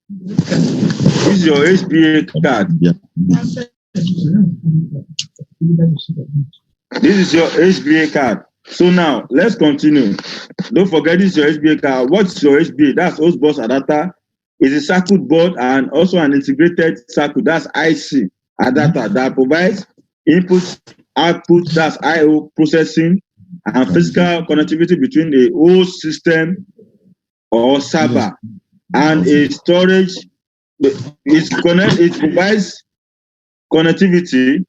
This is your HCIA card. This is your HCIA card. So now let's continue. Don't forget this is your HCIA card. What's your HCIA? That's host bus adapter. is a circuit board and also an integrated circuit, that's IC adapter that provides input, output, that's IO processing, and physical connectivity between a host system or server and a storage. It provides connectivity.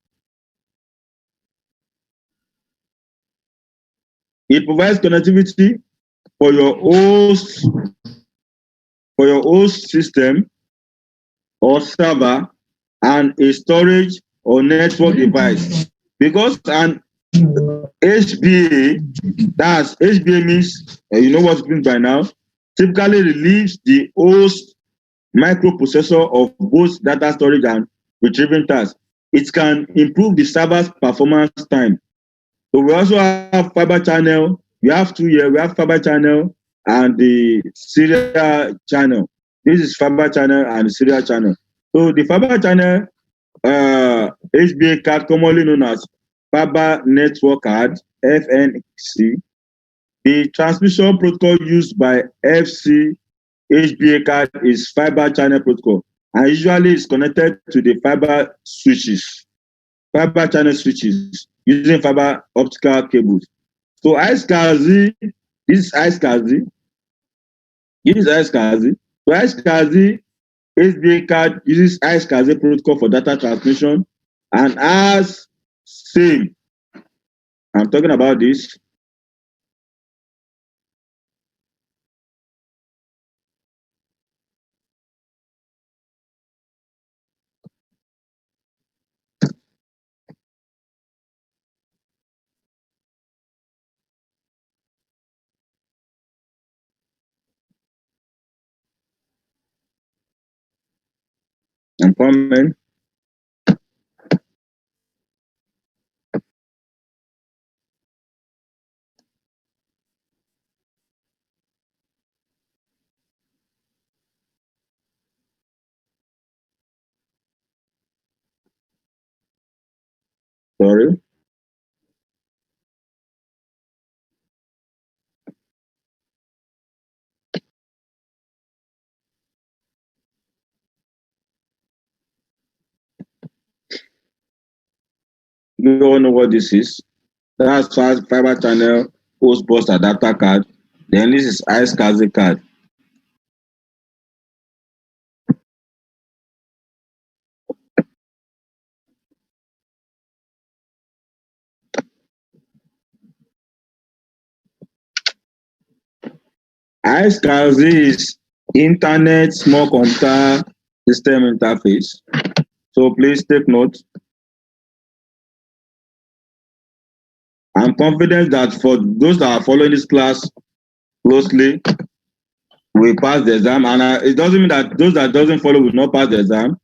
It provides connectivity for your host system or server and a storage or network device. Because an HBA, that's HBA means, you know what it means by now, typically relieves the host microprocessor of both data storage and retrieving tasks. It can improve the server's performance time. So we also have fiber channel. We have two here. We have fiber channel and the serial channel. This is fiber channel and the serial channel. So the fiber channel HBA card, commonly known as fiber network card, FNC. The transmission protocol used by FC HBA card is fiber channel protocol, and usually is connected to the fiber channel switches using fiber optical cables. So HCIA, this is HCIA. So HCIA HBA card uses HCIA protocol for data transmission and as same. I'm talking about this. I'm coming. Sorry. You all know what this is. That's fiber channel host bus adapter card. Then this is HCIA card. HCIA is Internet Small Computer System Interface. So please take note. I'm confident that for those that are following this class closely, we pass the exam, and it doesn't mean that those that doesn't follow will not pass the exam.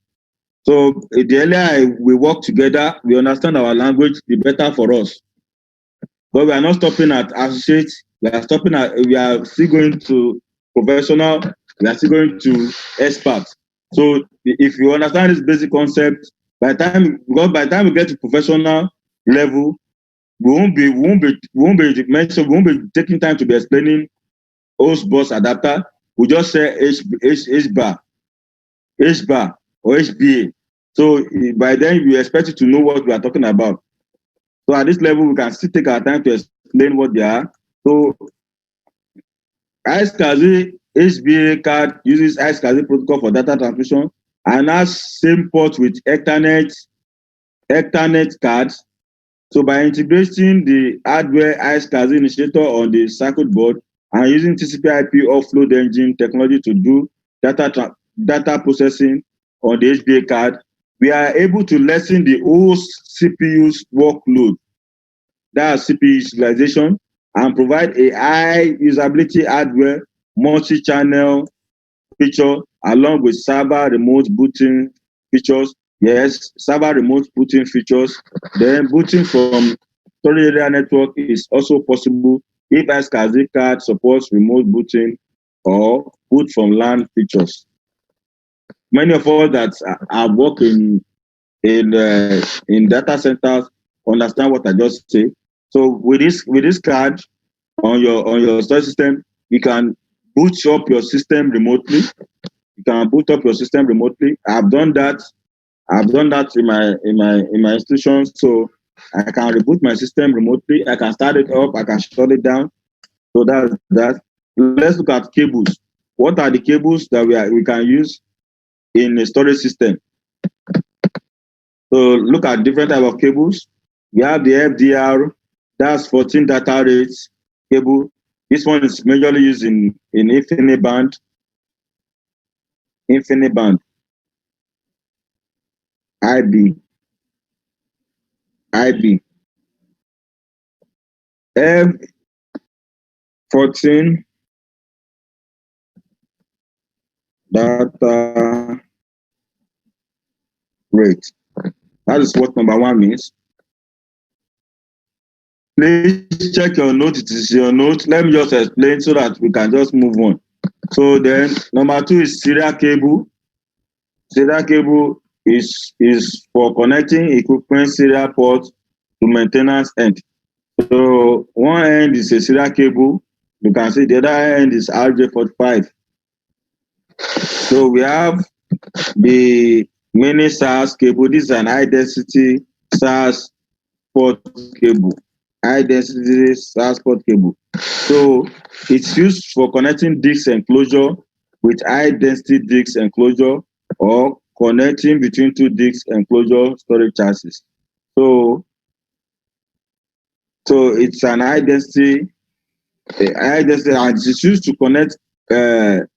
So the earlier we work together, we understand our language, the better for us. But we are not stopping at associate. We are still going to professional. We are still going to expert. So if you understand this basic concept, by the time we get to professional level, we won't be taking time to be explaining host bus adapter. We just say H bar or HBA. So by then we expect you to know what we are talking about. So at this level, we can still take our time to explain what they are. So HCIA HBA card uses HCIA protocol for data transmission and has same port with Ethernet cards. So by integrating the hardware HCIA initiator on the circuit board and using TCP/IP offload engine technology to do data processing on the HBA card, we are able to lessen the host CPU's workload, that's CPU utilization, and provide a high usability hardware multi-channel feature along with server remote booting features. Yes, server remote booting features. Then booting from storage area network is also possible if HCIA card supports remote booting or boot from LAN features. Many of us that are working in data centers understand what I just said. So with this card on your storage system, you can boot up your system remotely. You can boot up your system remotely. I've done that. I've done that in my institution. So I can reboot my system remotely. I can start it up. I can shut it down. So that's that. Let's look at cables. What are the cables that we can use in a storage system? So look at different type of cables. We have the FDR, that's 14 data rates cable. This one is majorly used in InfiniBand, IB, F14 data rate. That is what number one means. Please check your note. It is your note. Let me just explain so that we can just move on. So then number two is serial cable. Serial cable is for connecting equipment serial port to maintenance end. So one end is a serial cable. You can see the other end is RJ45. So we have the mini SAS cable. This is an high density SAS port cable. High density SAS port cable. So it's used for connecting disk enclosure with high density disk enclosure or connecting between two disk enclosure storage chassis. So it's an high density, and it's used to connect. It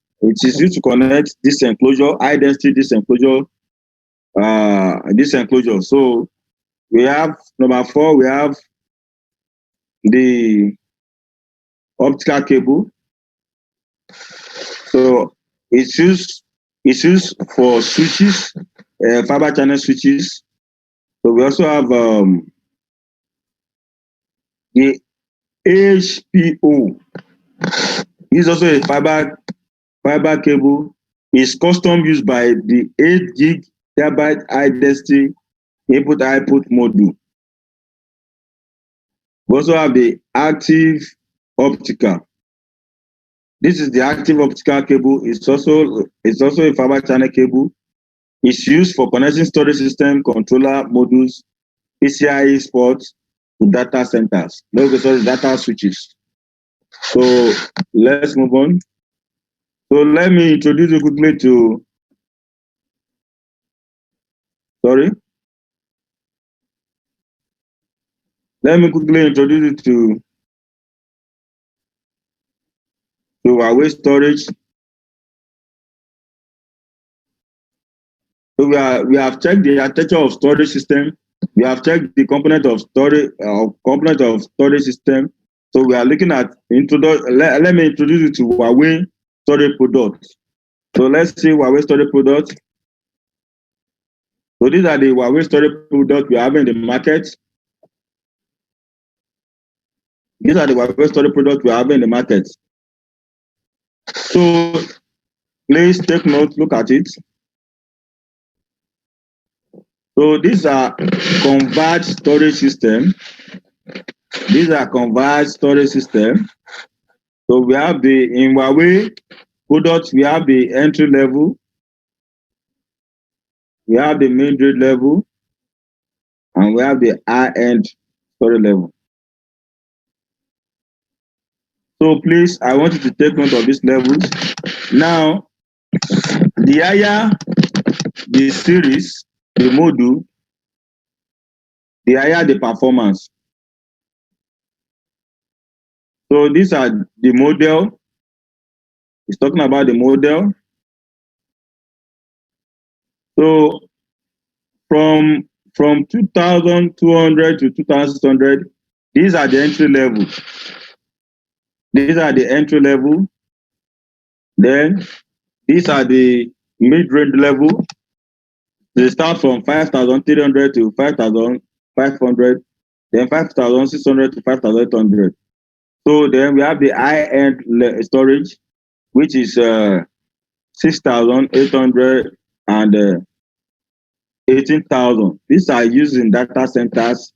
is used to connect this enclosure, high density this enclosure. So we have number four. We have the optical cable. So it's used for switches, fiber channel switches. So we also have the HPO. This is also a fiber cable. Is custom used by the 8 GB high density input-output module. We also have the active optical. This is the active optical cable. It's also a fiber channel cable. It's used for connecting storage system, controller modules, HCIA ports to data centers. Data switches. So let's move on. So let me introduce you quickly to. Sorry. Let me quickly introduce you to our waste storage. So we have checked the architecture of storage system. We have checked the component of storage system. So we are looking at let me introduce you to Huawei storage products. So let's see Huawei storage products. So these are the Huawei storage products we have in the market. These are the Huawei storage products we have in the market. So please take note, look at it. So these are converged storage system. These are converged storage system. So we have in Huawei products, we have the entry level, we have the mid-range level, and we have the high-end storage level. So please, I want you to take note of these levels. Now, the higher the series, the module, the higher the performance. So these are the model. It's talking about the model. So from 2,200 to 2,600, these are the entry level. These are the entry level. Then these are the mid-range level. They start from 5,300 to 5,500, then 5,600 to 5,800. So then we have the high-end storage, which is 6,800 and 18,000. These are used in data centers.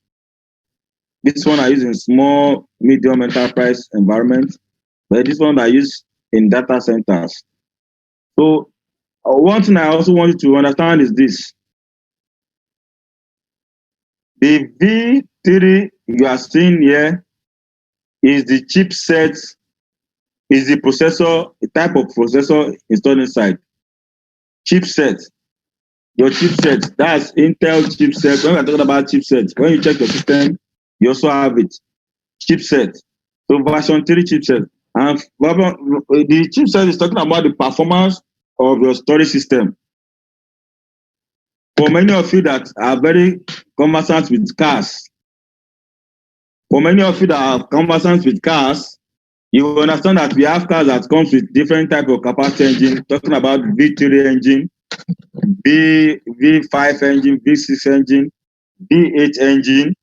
This one are used in small, medium enterprise environments, but this one are used in data centers. So One thing I also want you to understand is this. The V3 you are seeing here is the chipset, is the processor, the type of processor installed inside. Chipset, your chipset, that's Intel chipset. When we're talking about chipset, when you check your system, you also have it. Chipset. So version 3 chipset. And the chipset is talking about the performance of your storage system. For many of you that are very conversant with cars, for many of you that are conversant with cars, you will understand that we have cars that comes with different type of capacity engine, talking about V3 engine, V5 engine, V6 engine, V8 engine.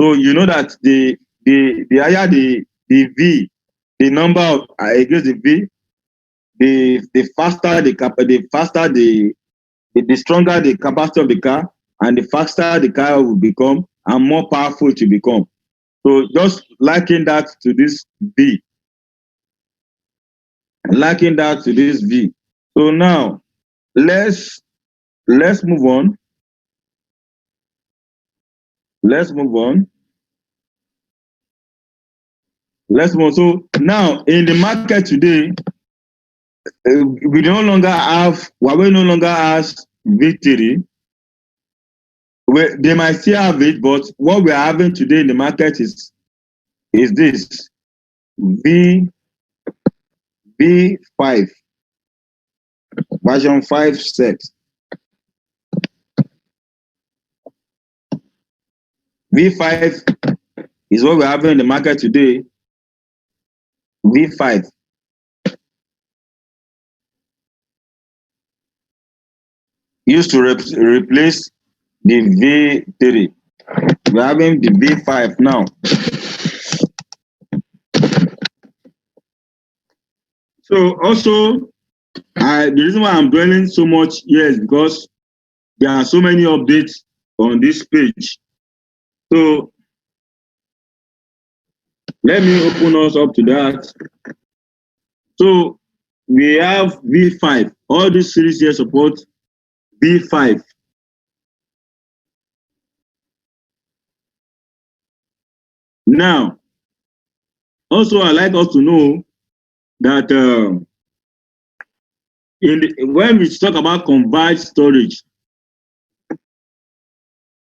So you know that the higher the V, the number of against the V, the faster the stronger the capacity of the car, and the faster the car will become, and more powerful it will become. So just liken that to this V. Liken that to this V. So now let's move on. Let's move on. Let's move on. So now in the market today, we no longer have, Huawei no longer has V3. They might still have it, but what we are having today in the market is this V5 version 5 set. V5 is what we're having in the market today. V5. Used to replace the V3. We're having the V5 now. So also, the reason why I'm dwelling so much here is because there are so many updates on this page. So let me open us up to that. So we have V5. All these series here support V5. Now, also I'd like us to know that when we talk about converged storage,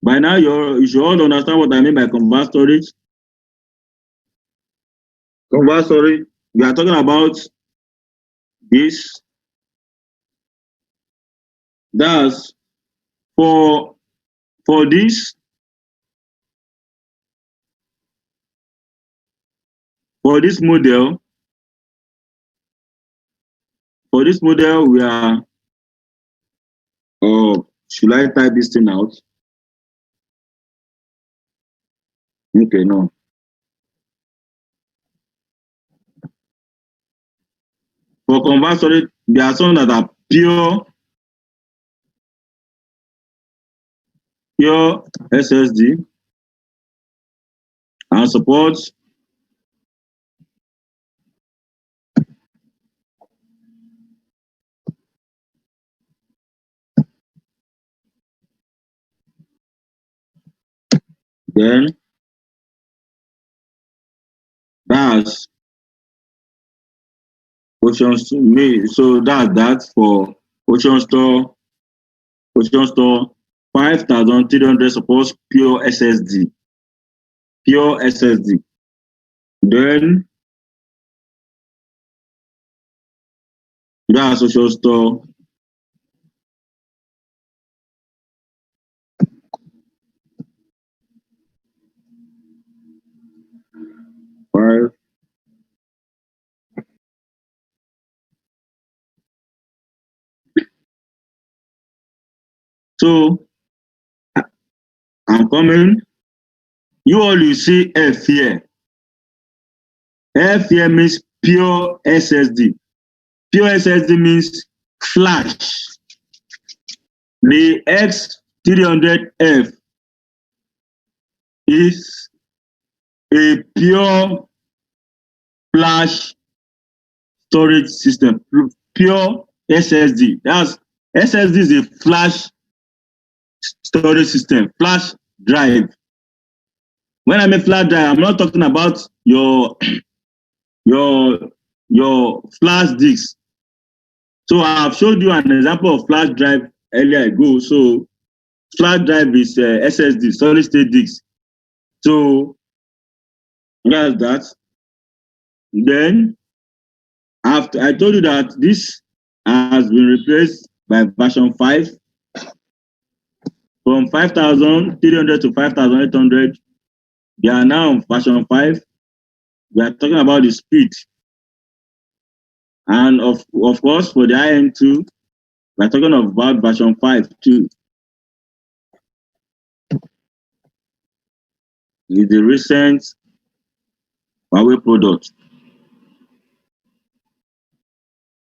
by now you should all understand what I mean by converged storage. Converged storage, we are talking about this. That's for this model. For this model, we are, should I type this thing out? Okay, no. For converged storage, there are some that are pure SSD and support then that's Ocean Store. So that's that for Ocean Store. Ocean Store 5300 supports pure SSD. Pure SSD. Then that's Ocean Store. Five. So I'm coming. You all you see F here. F here means pure SSD. Pure SSD means flash. The X300F is a pure flash storage system. Pure SSD. That's SSD is a flash storage system, flash drive. When I mean flash drive, I'm not talking about your flash disk. So I've showed you an example of flash drive earlier ago. So flash drive is SSD, solid state disk. So that's that. Then after I told you that this has been replaced by version 5 from 5,300 to 5,800. They are now on version 5. We are talking about the speed. And of course, for the IN2, we're talking about version 5 too. With the recent Huawei product.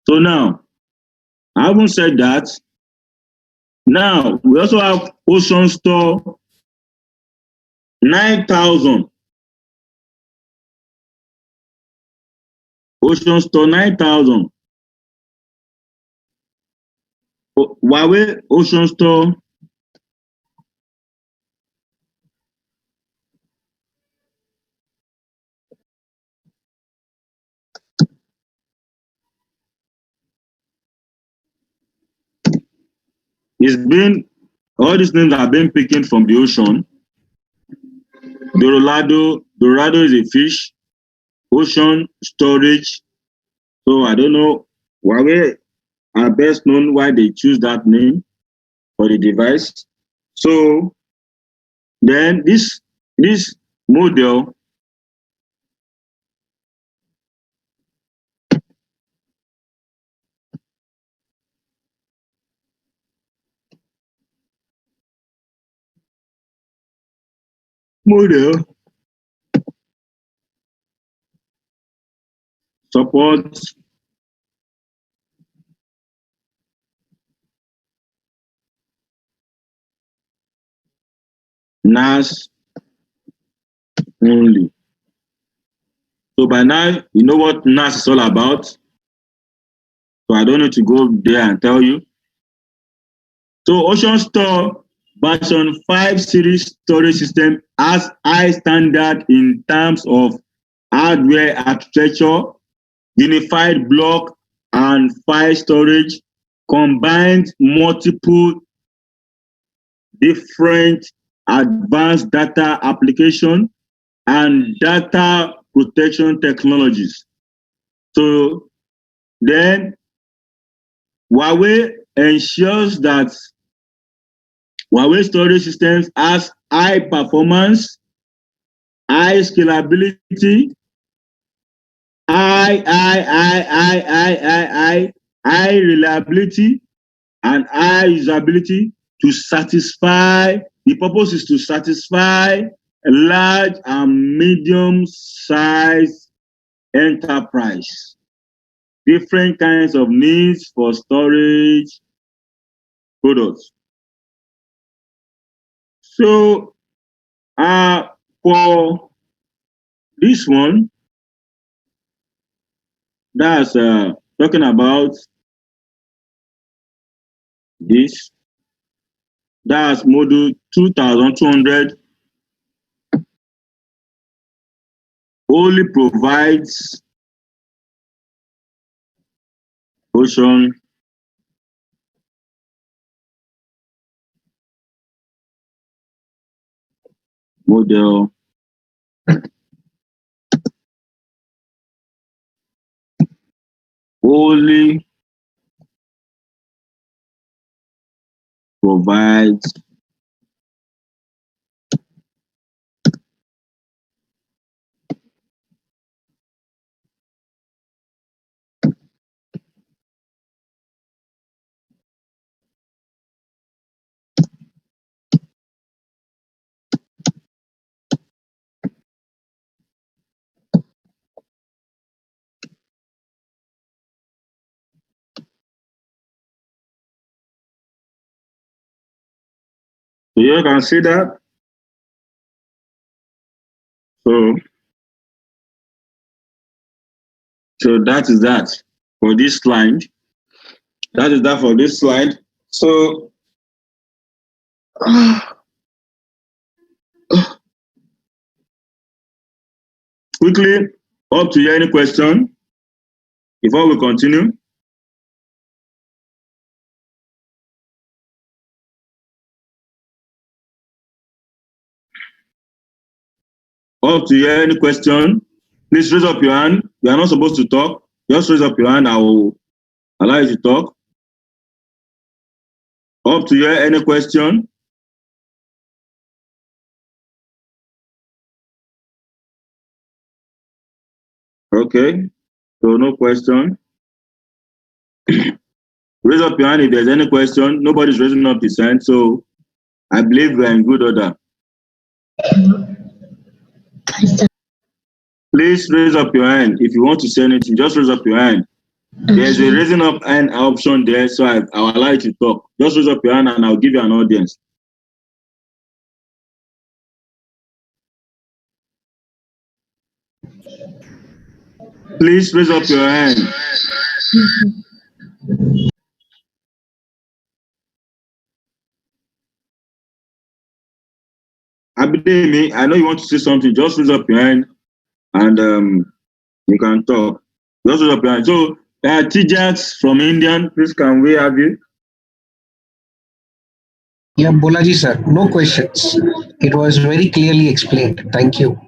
So now, I haven't said that. Now, we also have Ocean Store 9,000. Ocean Store 9,000. Huawei Ocean Store is being, all these names are being picked from the ocean. Dorado is a fish. Ocean storage. So I don't know, Huawei are best known why they choose that name for the device. So then this model supports NAS only. So by now, you know what NAS is all about. So I don't need to go there and tell you. So Ocean Store version 5 series storage system has high standard in terms of hardware architecture, unified block and file storage, combines multiple different advanced data application and data protection technologies. So then Huawei ensures that Huawei storage systems has high performance, high scalability, high reliability, and high usability to satisfy, the purpose is to satisfy a large and medium-sized enterprise. Different kinds of needs for storage products. So for this one, that's talking about this. That's model 2200. Only provides Ocean model only provides so you can see that. So that is that for this slide. That is that for this slide. So quickly, up to you, any question before we continue? Up to you, any question? Please raise up your hand. You are not supposed to talk. Just raise up your hand. I will allow you to talk. Up to you, any question? Okay, so no question. Raise up your hand if there's any question. Nobody's raising up his hand, so I believe we're in good order. Please raise up your hand. If you want to say anything, just raise up your hand. There's a raising up hand option there, so I'll allow you to talk. Just raise up your hand and I'll give you an audience. Please raise up your hand. Abidemi, I know you want to say something. Just raise up your hand and you can talk. Just raise up your hand. So, T-Jax from Indian, please can we have you? Yeah, Bolaji sir, no questions. It was very clearly explained. Thank you.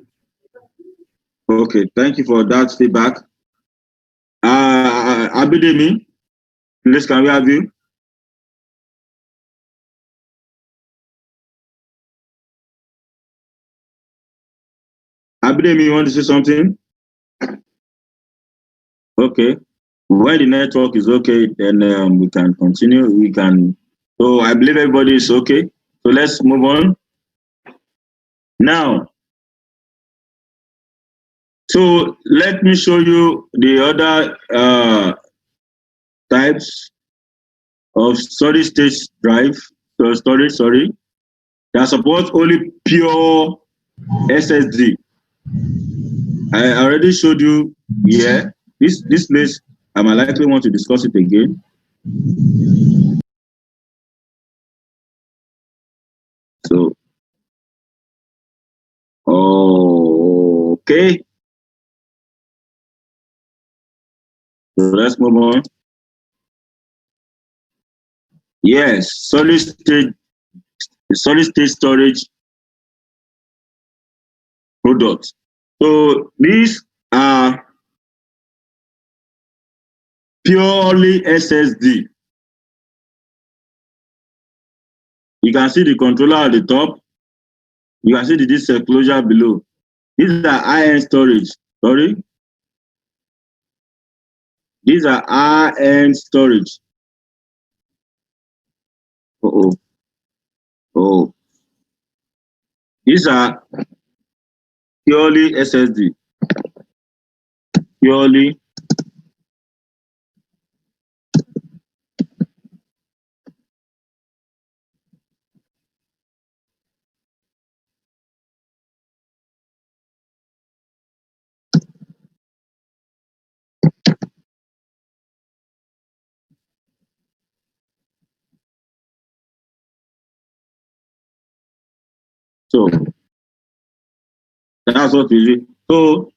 Okay, thank you for that feedback. Abidemi, please can we have you? Abidemi, you want to say something? Okay. When the network is okay, then we can continue. We can. So I believe everybody is okay. So let's move on. Now, so let me show you the other types of solid state drive. So storage, sorry, that support only pure SSD. I already showed you here. This place, I might likely want to discuss it again. So, okay. So let's move on. Yes, solid state storage products. So these are purely SSD. You can see the controller at the top. You can see the disk enclosure below. These are high-end storage. Sorry. These are high-end storage. Oh. These are purely SSD. Purely. So that's what we do. So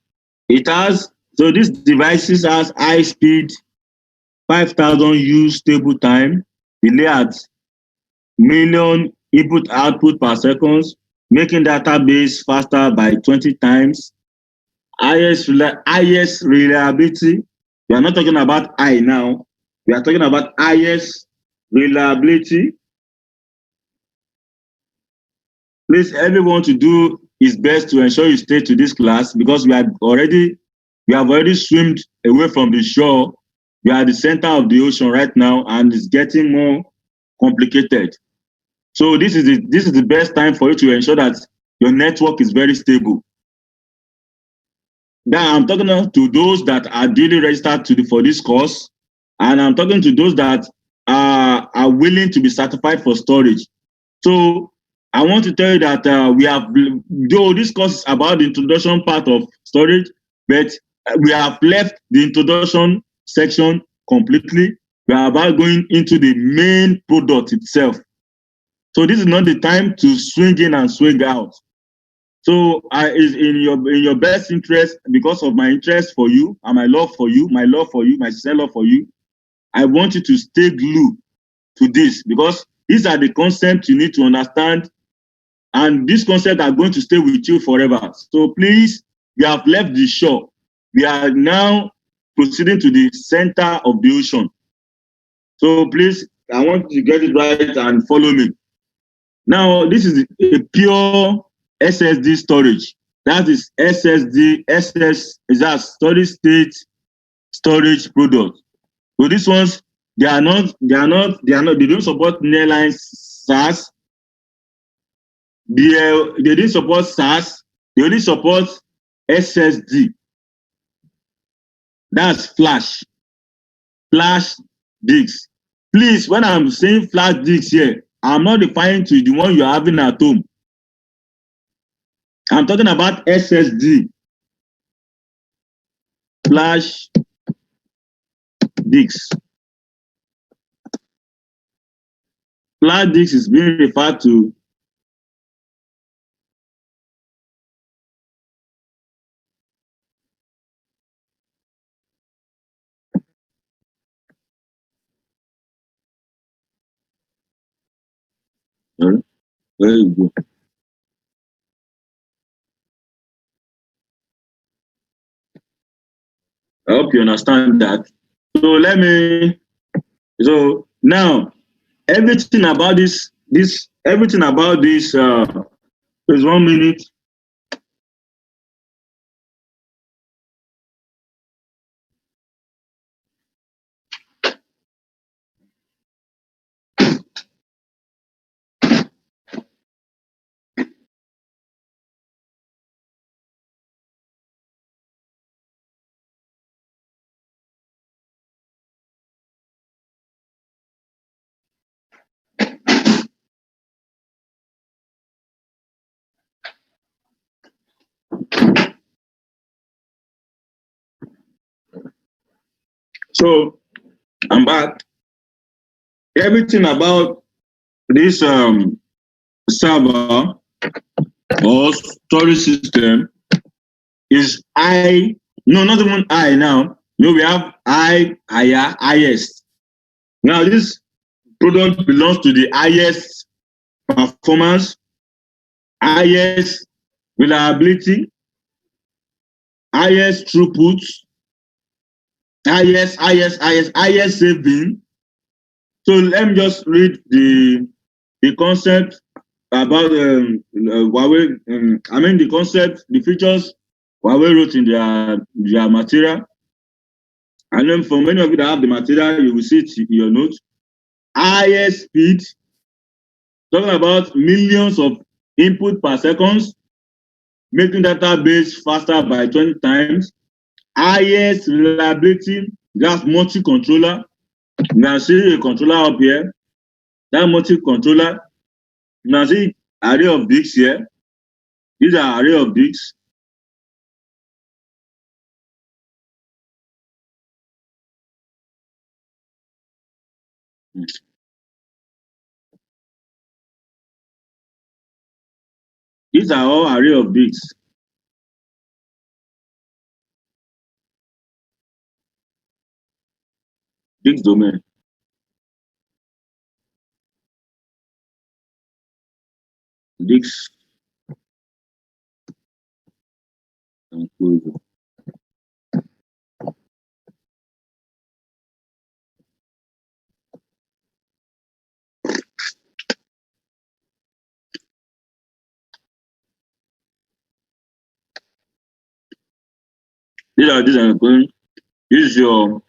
it has, so these devices has high speed, 5,000 U stable time, delay at million input output per second, making database faster by 20 times, highest reliability. We are not talking about high now. We are talking about highest reliability. Please, everyone to do his best to ensure you stay to this class because we have already swimmed away from the shore. We are at the center of the ocean right now, and it's getting more complicated. So this is the best time for you to ensure that your network is very stable. Now I'm talking to those that are duly registered for this course, and I'm talking to those that are willing to be certified for storage. So I want to tell you that though this course is about the introduction part of storage, but we have left the introduction section completely. We are about going into the main product itself. So this is not the time to swing in and swing out. So is in your best interest, because of my interest for you and my love for you, my sincere love for you, I want you to stay glued to this, because these are the concepts you need to understand, and these concepts are going to stay with you forever. So please, we have left the shore. We are now proceeding to the center of the ocean. So please, I want you to get it right and follow me. Now, this is a pure SSD storage. That is SSD, is that solid state storage product. So these ones, they don't support nearline SAS. They didn't support SAS. They only support SSD. That's flash disks. Please, when I'm saying flash disks here, I'm not referring to the one you're having at home. I'm talking about SSD, flash disks. Flash disk is being referred to where you go. I hope you understand that. So now everything about this is 1 minute. So I'm back. Everything about this server or storage system is not even I now. No, we have higher, highest. Now this product belongs to the highest performance, highest reliability, highest throughput, highest saving. So let me just read the concept about Huawei. The concept, the features Huawei wrote in their material. And then for many of you that have the material, you will see it in your notes. Highest speed, talking about millions of input per seconds, making database faster by 20 times. Highest reliability, that's multi-controller. You can see a controller up here. That multi-controller, you can see array of disks here. These are array of disks. These are all array of disks. Disk domain. Disks. These are these are going. Use your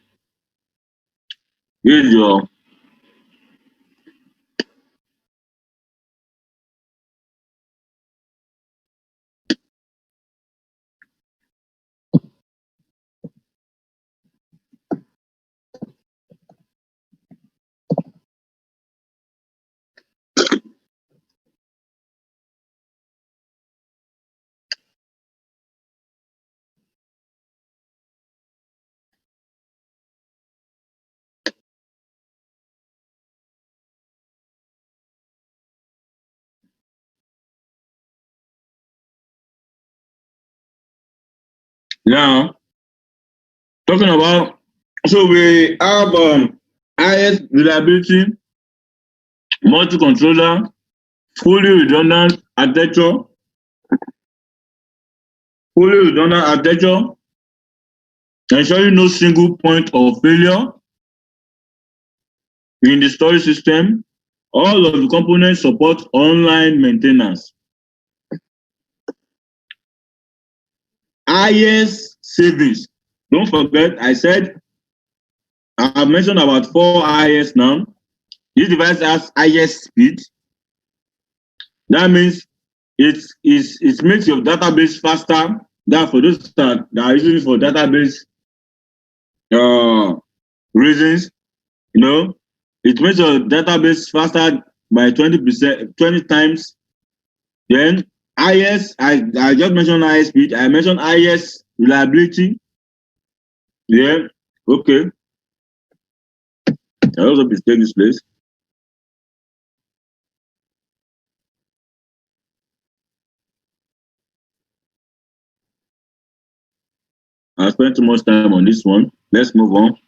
Now, talking about, so we have highest reliability, multi-controller, fully redundant architecture, ensuring no single point of failure in the storage system. All of the components support online maintenance. Highest savings. Don't forget, I said I mentioned about 4 IS now. This device has highest speed. That means it makes your database faster. That for those that are using it for database reasons, it makes your database faster by 20%, 20 times. Then IS, I just mentioned highest speed. I mentioned highest reliability. Yeah, okay. I also mistake this place. I spent too much time on this one. Let's move on.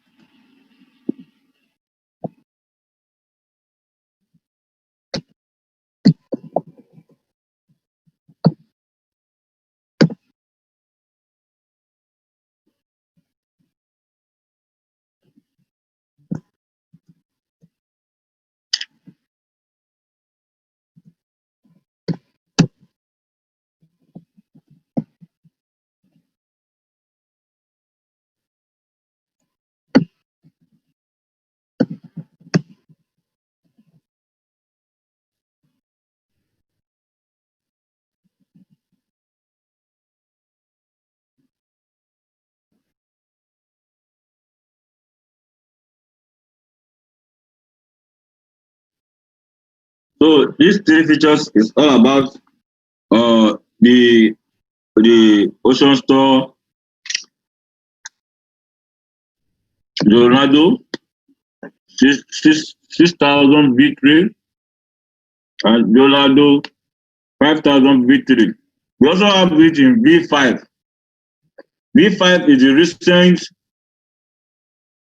So these 3 features is all about the Ocean Store Leonardo 6,000 V3 and Leonardo 5,000 V3. We also have it in V5. V5 is the recent,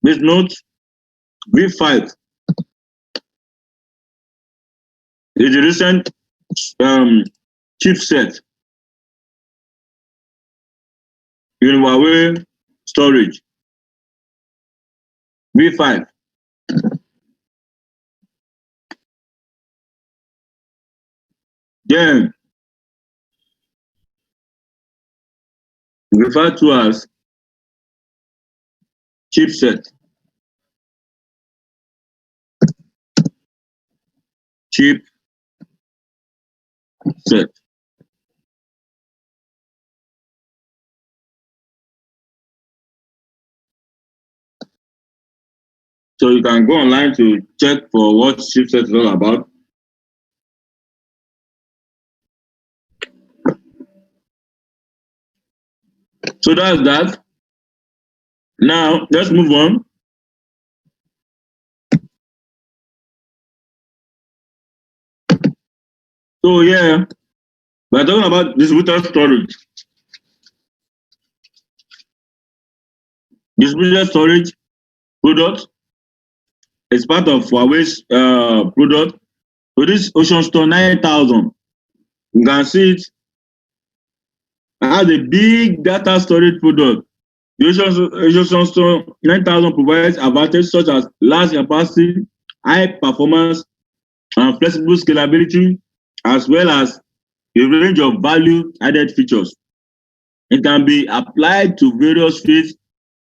please note, V5 is the recent chipset in Huawei storage. V5. Then referred to as chipset. Chipset. So you can go online to check for what chipset is all about. So that's that. Now let's move on. So yeah, we're talking about distributed storage. Distributed storage product is part of Huawei's product. So this Ocean Store 9000, you can see it as a big data storage product. The Ocean Store 9000 provides advantages such as large capacity, high performance, and flexible scalability, as well as a range of value-added features. It can be applied to various fields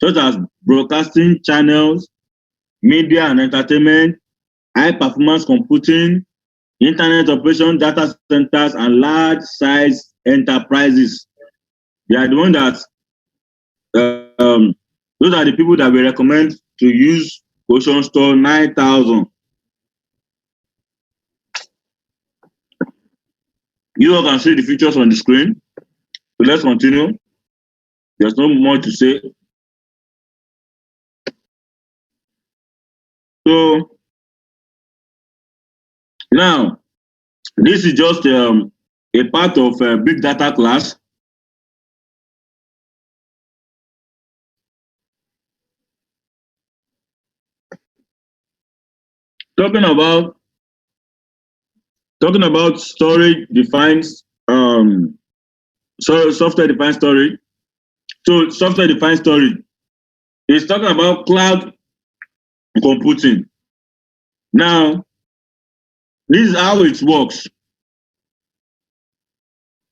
such as broadcasting channels, media and entertainment, high-performance computing, internet operation data centers, and large-size enterprises. They are the ones that, those are the people that we recommend to use Ocean Store 9000. You all can see the features on the screen. So let's continue. There's no more to say. So now, this is just a part of a big data class. talking about storage defines software defined storage. So software defined storage is talking about cloud computing. Now, this is how it works.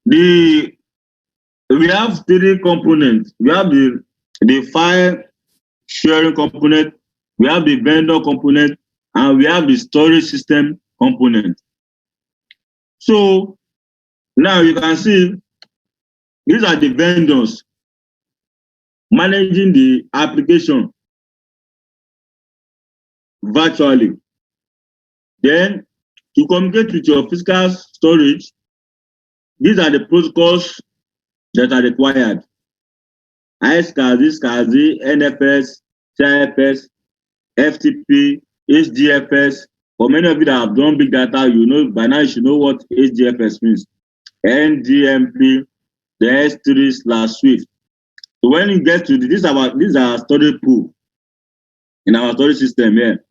We have three components. We have the file sharing component, we have the vendor component, and we have the storage system component. So now you can see these are the vendors managing the application virtually. Then to communicate with your physical storage, these are the protocols that are required. HCIA, SCSI, NFS, CIFS, FTP, HDFS. For many of you that have done big data, you know by now you should know what HDFS means. NDMP, the S3/Swift. So when you get to these are storage pool in our storage system here.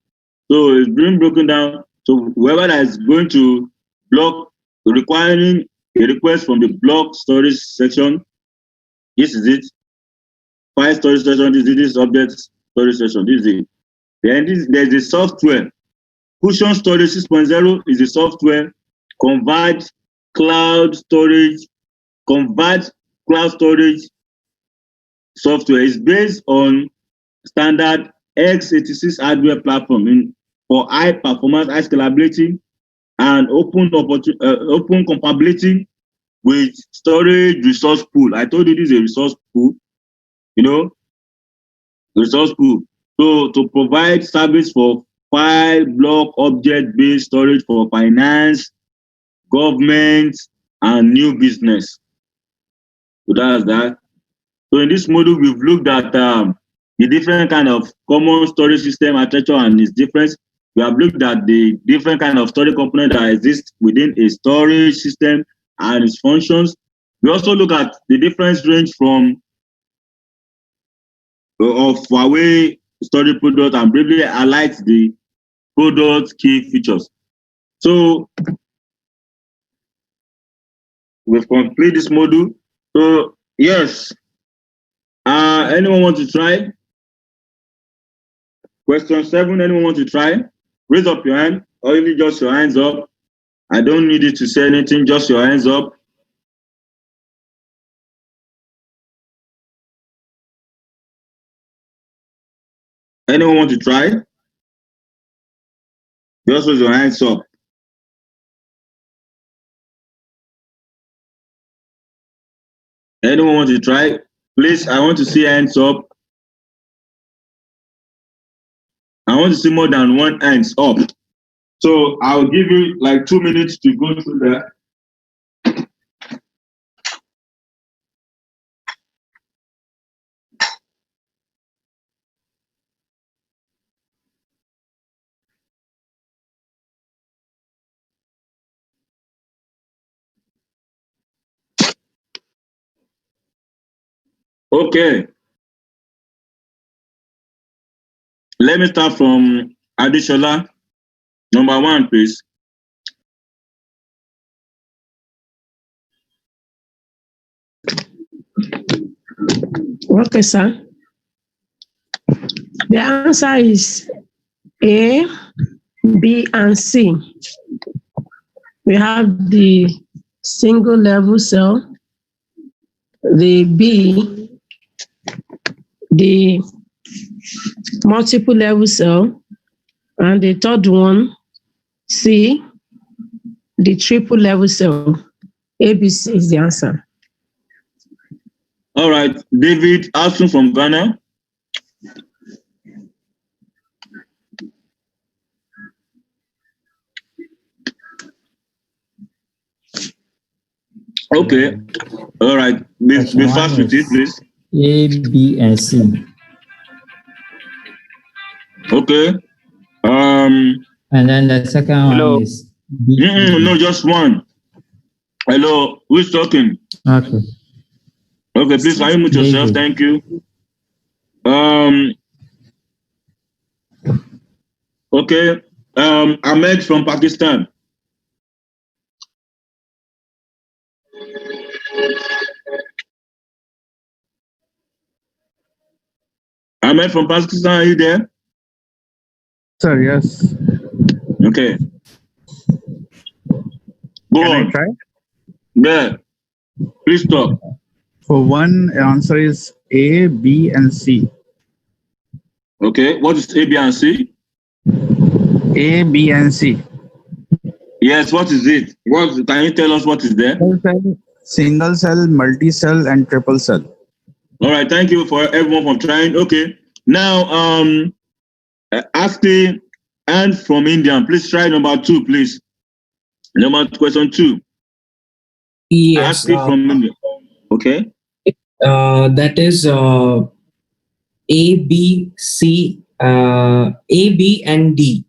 So it's being broken down. So whoever that is going to block requiring a request from the block storage section, this is it. File storage section, this is object storage section, this is it. Then there's the software. Cushion Storage 6.0 is the software. Converge cloud storage software is based on standard x86 hardware platform for high performance, high scalability, and open compatibility with storage resource pool. I told you this is a resource pool, resource pool. So to provide service for file, block, object-based storage for finance, government, and new business. So that's that. So in this module, we've looked at the different kind of common storage system architecture and its difference. We have looked at the different kind of storage component that exist within a storage system and its functions. We also look at the difference range from of Huawei storage product and briefly highlight the product key features. So we've completed this module. So yes, anyone want to try? Question 7, anyone want to try? Raise up your hand, or only just your hands up. I don't need you to say anything, just your hands up. Anyone want to try? Just raise your hands up. Anyone want to try? Please, I want to see hands up. I want to see more than one hands up. So I'll give you like 2 minutes to go through that. Okay. Let me start from Adishola. Number 1, please. Okay, sir. The answer is A, B, and C. We have the single level cell, the B, the multiple level cell, and the third one, C, the triple level cell. ABC is the answer. All right, David Asun from Ghana. Okay, all right, be fast with it, please. A, B, and C. Okay. And then the second one is B. No, just one. Hello, who's talking? Okay. Okay, please can you mute yourself? Thank you. Okay. Ahmed from Pakistan. Ahmed from Pakistan, are you there? Sir, yes. Okay. Go Can on. I try? Yeah. Please stop. For one, answer is A, B, and C. Okay. What is A, B, and C? A, B, and C. Yes. What is it? Can you tell us what is there? Single cell, multi-cell, and triple cell. All right. Thank you for everyone for trying. Okay. Now, asking and from India. Please try number 2, please. Question 2. Yes, Asking from India. Okay. that is A, B, C, A, B, and D.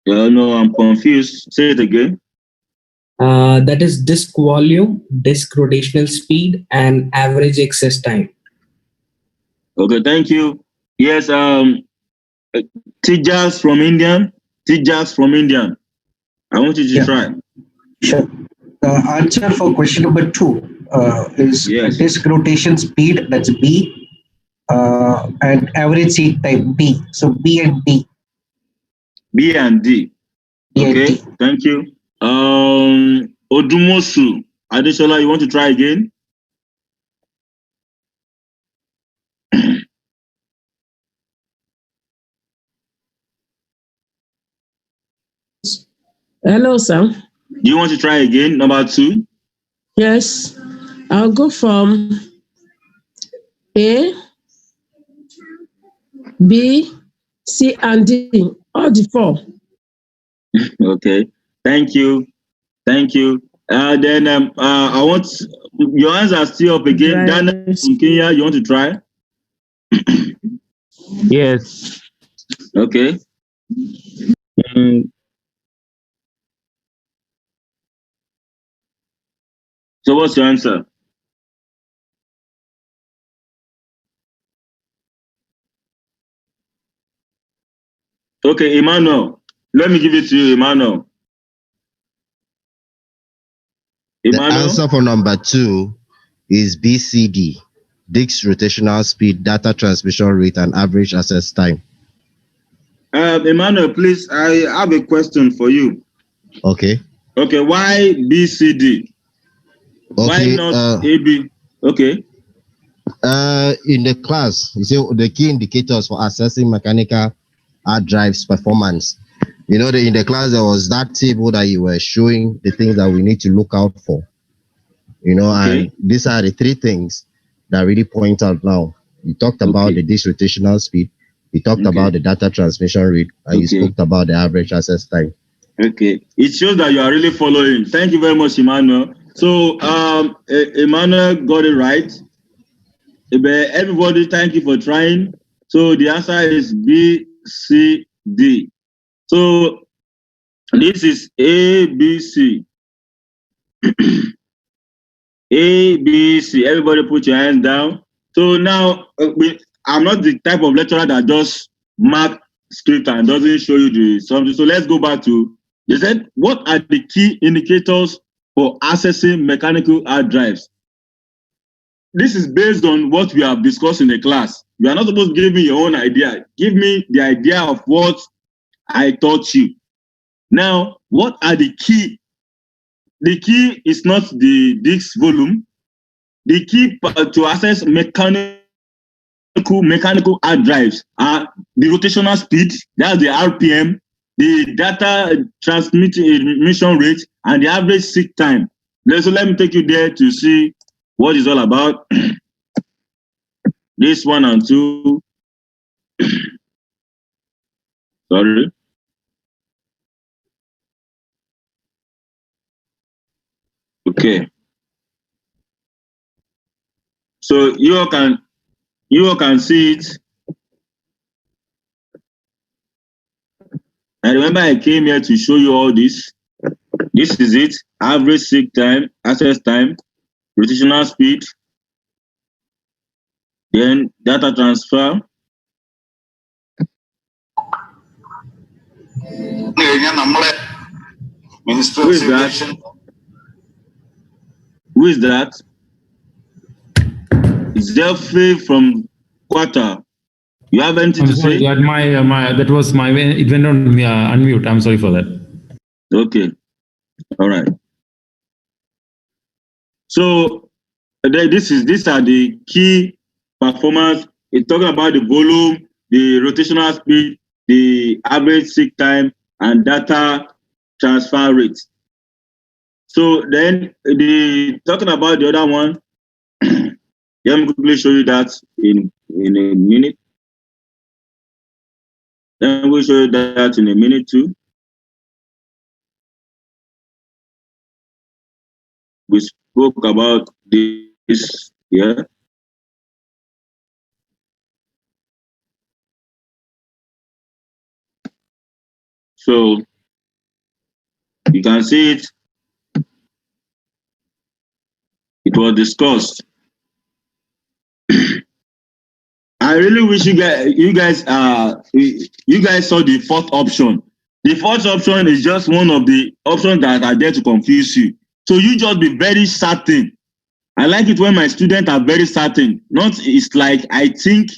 No, I'm confused. Say it again. That is disk volume, disk rotational speed, and average access time. Okay. Thank you. Yes. Tejas from India. Tejas from India. I want you to try. Sure. The answer for question number 2 is Yes. disk rotation speed, that's B, and average seat time, B. So B and D. B and D. B and Okay. D. Thank you. Odumosu. Adeshola, you want to try again? Hello, sir. Do you want to try again? Number 2? Yes, I'll go from A, B, C, and D. All the 4. Okay. Thank you. Thank you. Then I want your hands are still up again. Dana from Kenya, you want to try? Yes. Okay. So what's your answer? Okay, Emmanuel. Let me give it to you, Emmanuel. The answer for number 2 is BCD. Disk rotational speed, data transmission rate, and average access time. Emmanuel, please, I have a question for you. Okay. Okay, why BCD? Why Okay. not AB? Okay. In the class, you see the key indicators for assessing mechanical hard drives performance. You know, in the class there was that table that you were showing the things that we need to look out for. You know, Okay. and these are the 3 things that really point out now. You talked about the disk rotational speed, you talked about the data transmission rate, and you spoke about the average access time. Okay. It shows that you are really following. Thank you very much, Emmanuel. So Emmanuel got it right. Everybody, thank you for trying. So the answer is B, C, D. So this is A, B, C. A, B, C. Everybody put your hands down. So now, I'm not the type of lecturer that just mark script and doesn't show you the something. So let's go back to, they said, what are the key indicators for accessing mechanical hard drives? This is based on what we have discussed in the class. You are not supposed to give me your own idea. Give me the idea of what I taught you. Now, what are the key? The key is not the disk volume. The key to access mechanical hard drives are the rotational speed, that's the RPM, the data transmission rate, and the average seek time. So let me take you there to see what it's all about. This 1 and 2. Sorry. Okay. So you all can see it. I remember I came here to show you all this. This is it. Average seek time, access time, rotational speed, then data transfer. Who is that? Who is that? It's Jeffrey from Qatar. You have anything to say? That was my, it went on unmute. I'm sorry for that. Okay. All right. So these are the key performance. It's talking about the volume, the rotational speed, the average seek time, and data transfer rate. So then talking about the other one, let me quickly show you that in a minute. Then we'll show you that in a minute too. We spoke about this here. So you can see it. It was discussed. I really wish you guys saw the fourth option. The fourth option is just one of the options that are there to confuse you. So you just be very certain. I like it when my students are very certain. It's like I think.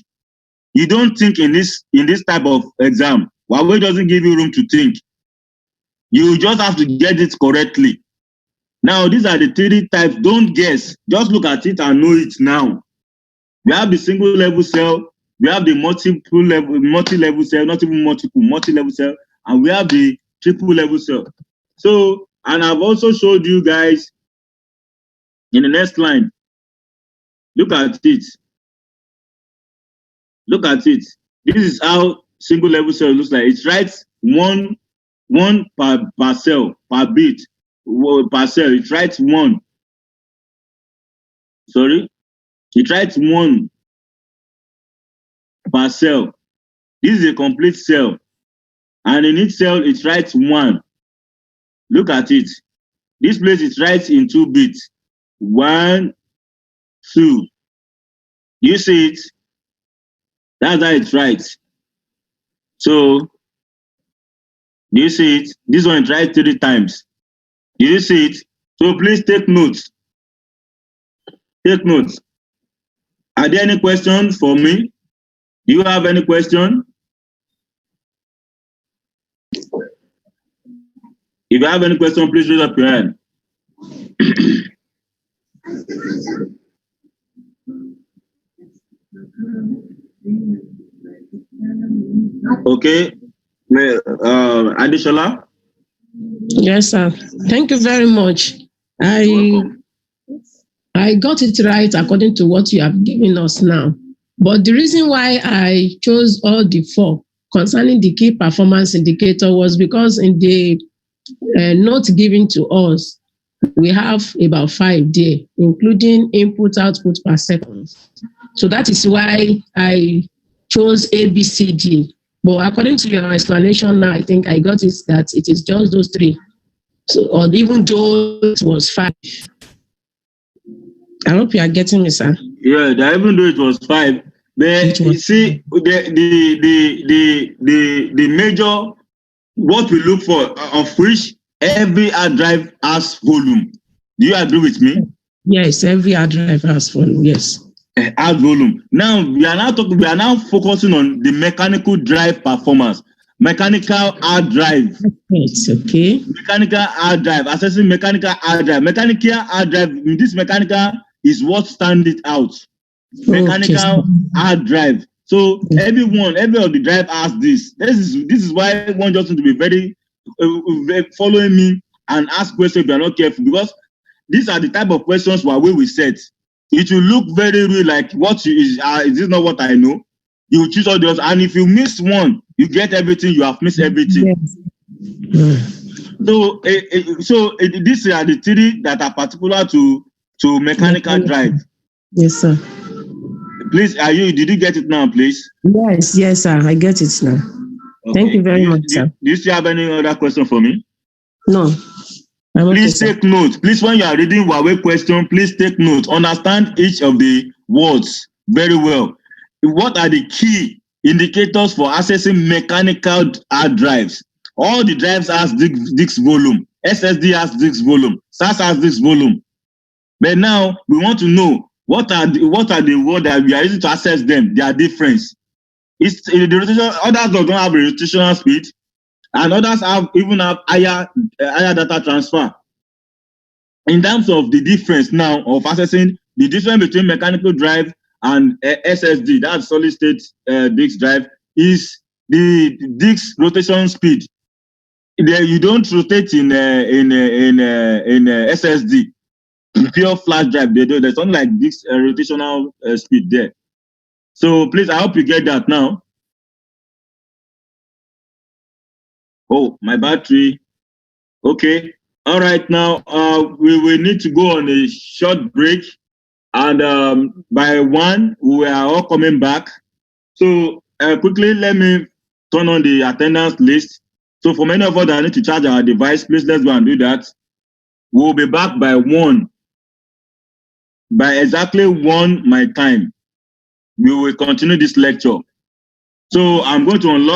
You don't think in this type of exam. Huawei doesn't give you room to think. You just have to get it correctly. Now, these are the 3 types. Don't guess. Just look at it and know it now. We have the single level cell. We have the multi-level cell, not even multiple, multi-level cell. And we have the triple level cell. So, and I've also showed you guys in the next line. Look at it. Look at it. This is how single level cell looks like. It writes one per cell, per bit, per cell. It writes 1. Sorry. It writes 1 per cell. This is a complete cell. And in each cell, it writes 1. Look at it. This place, it writes in 2 bits. 1, 2. You see it? That's how it writes. So, do you see it? This one it writes 3 times. Do you see it? So please take notes. Take notes. Are there any questions for me? Do you have any question? If you have any question, please raise up your hand. Okay. Adishola? Yes, sir. Thank you very much. I got it right according to what you have given us now. But the reason why I chose all the 4 concerning the key performance indicator was because in the note given to us, we have about 5 there, including input output per second. So that is why I chose A, B, C, D. But according to your explanation now, I think I got it that it is just those 3. So, or even though it was 5. I hope you are getting me, sir. Yeah, even though it was 5, but you see the major what we look for, of which every hard drive has volume. Do you agree with me? Yes, every hard drive has volume. Yes. Hard volume. Now we are now focusing on the mechanical drive performance. Mechanical hard drive. It's okay. Mechanical hard drive. Assessing mechanical hard drive. Mechanical hard drive. This mechanical is what stands it out. Mechanical hard drive. So every of the drive has this. This is why one just need to be very following me and ask questions if you are not careful, because these are the type of questions where we will set. It will look very real, like is this not what I know? You will choose all the others, and if you miss one, you get everything. You have missed everything. Yes. So these are the 3 that are particular to mechanical drive. Yes, sir. Please, did you get it now, please? Yes, sir. I get it now. Okay. Thank you very much, sir. Do you still have any other question for me? No. Please take note. Please, when you are reading Huawei question, please take note. Understand each of the words very well. What are the key indicators for accessing mechanical hard drives? all the drives has disk volume, SSD has disk volume, SAS has disk volume. But now we want to know what are the words that we are using to access them, their difference. It's the rotation, others don't have a rotational speed, and others even have higher data transfer. In terms of the difference now of accessing, the difference between mechanical drive and SSD, that's solid state disk drive, is the disk rotation speed. You don't rotate in SSD, pure flash drive. There's something like this rotational speed there. So please, I hope you get that now. Oh, my battery. Okay. All right. Now we will need to go on a short break, and by 1 we are all coming back. So quickly, let me turn on the attendance list. So for many of us that need to charge our device, please let's go and do that. We'll be back by 1. By exactly 1 my time, we will continue this lecture. So I'm going to unlock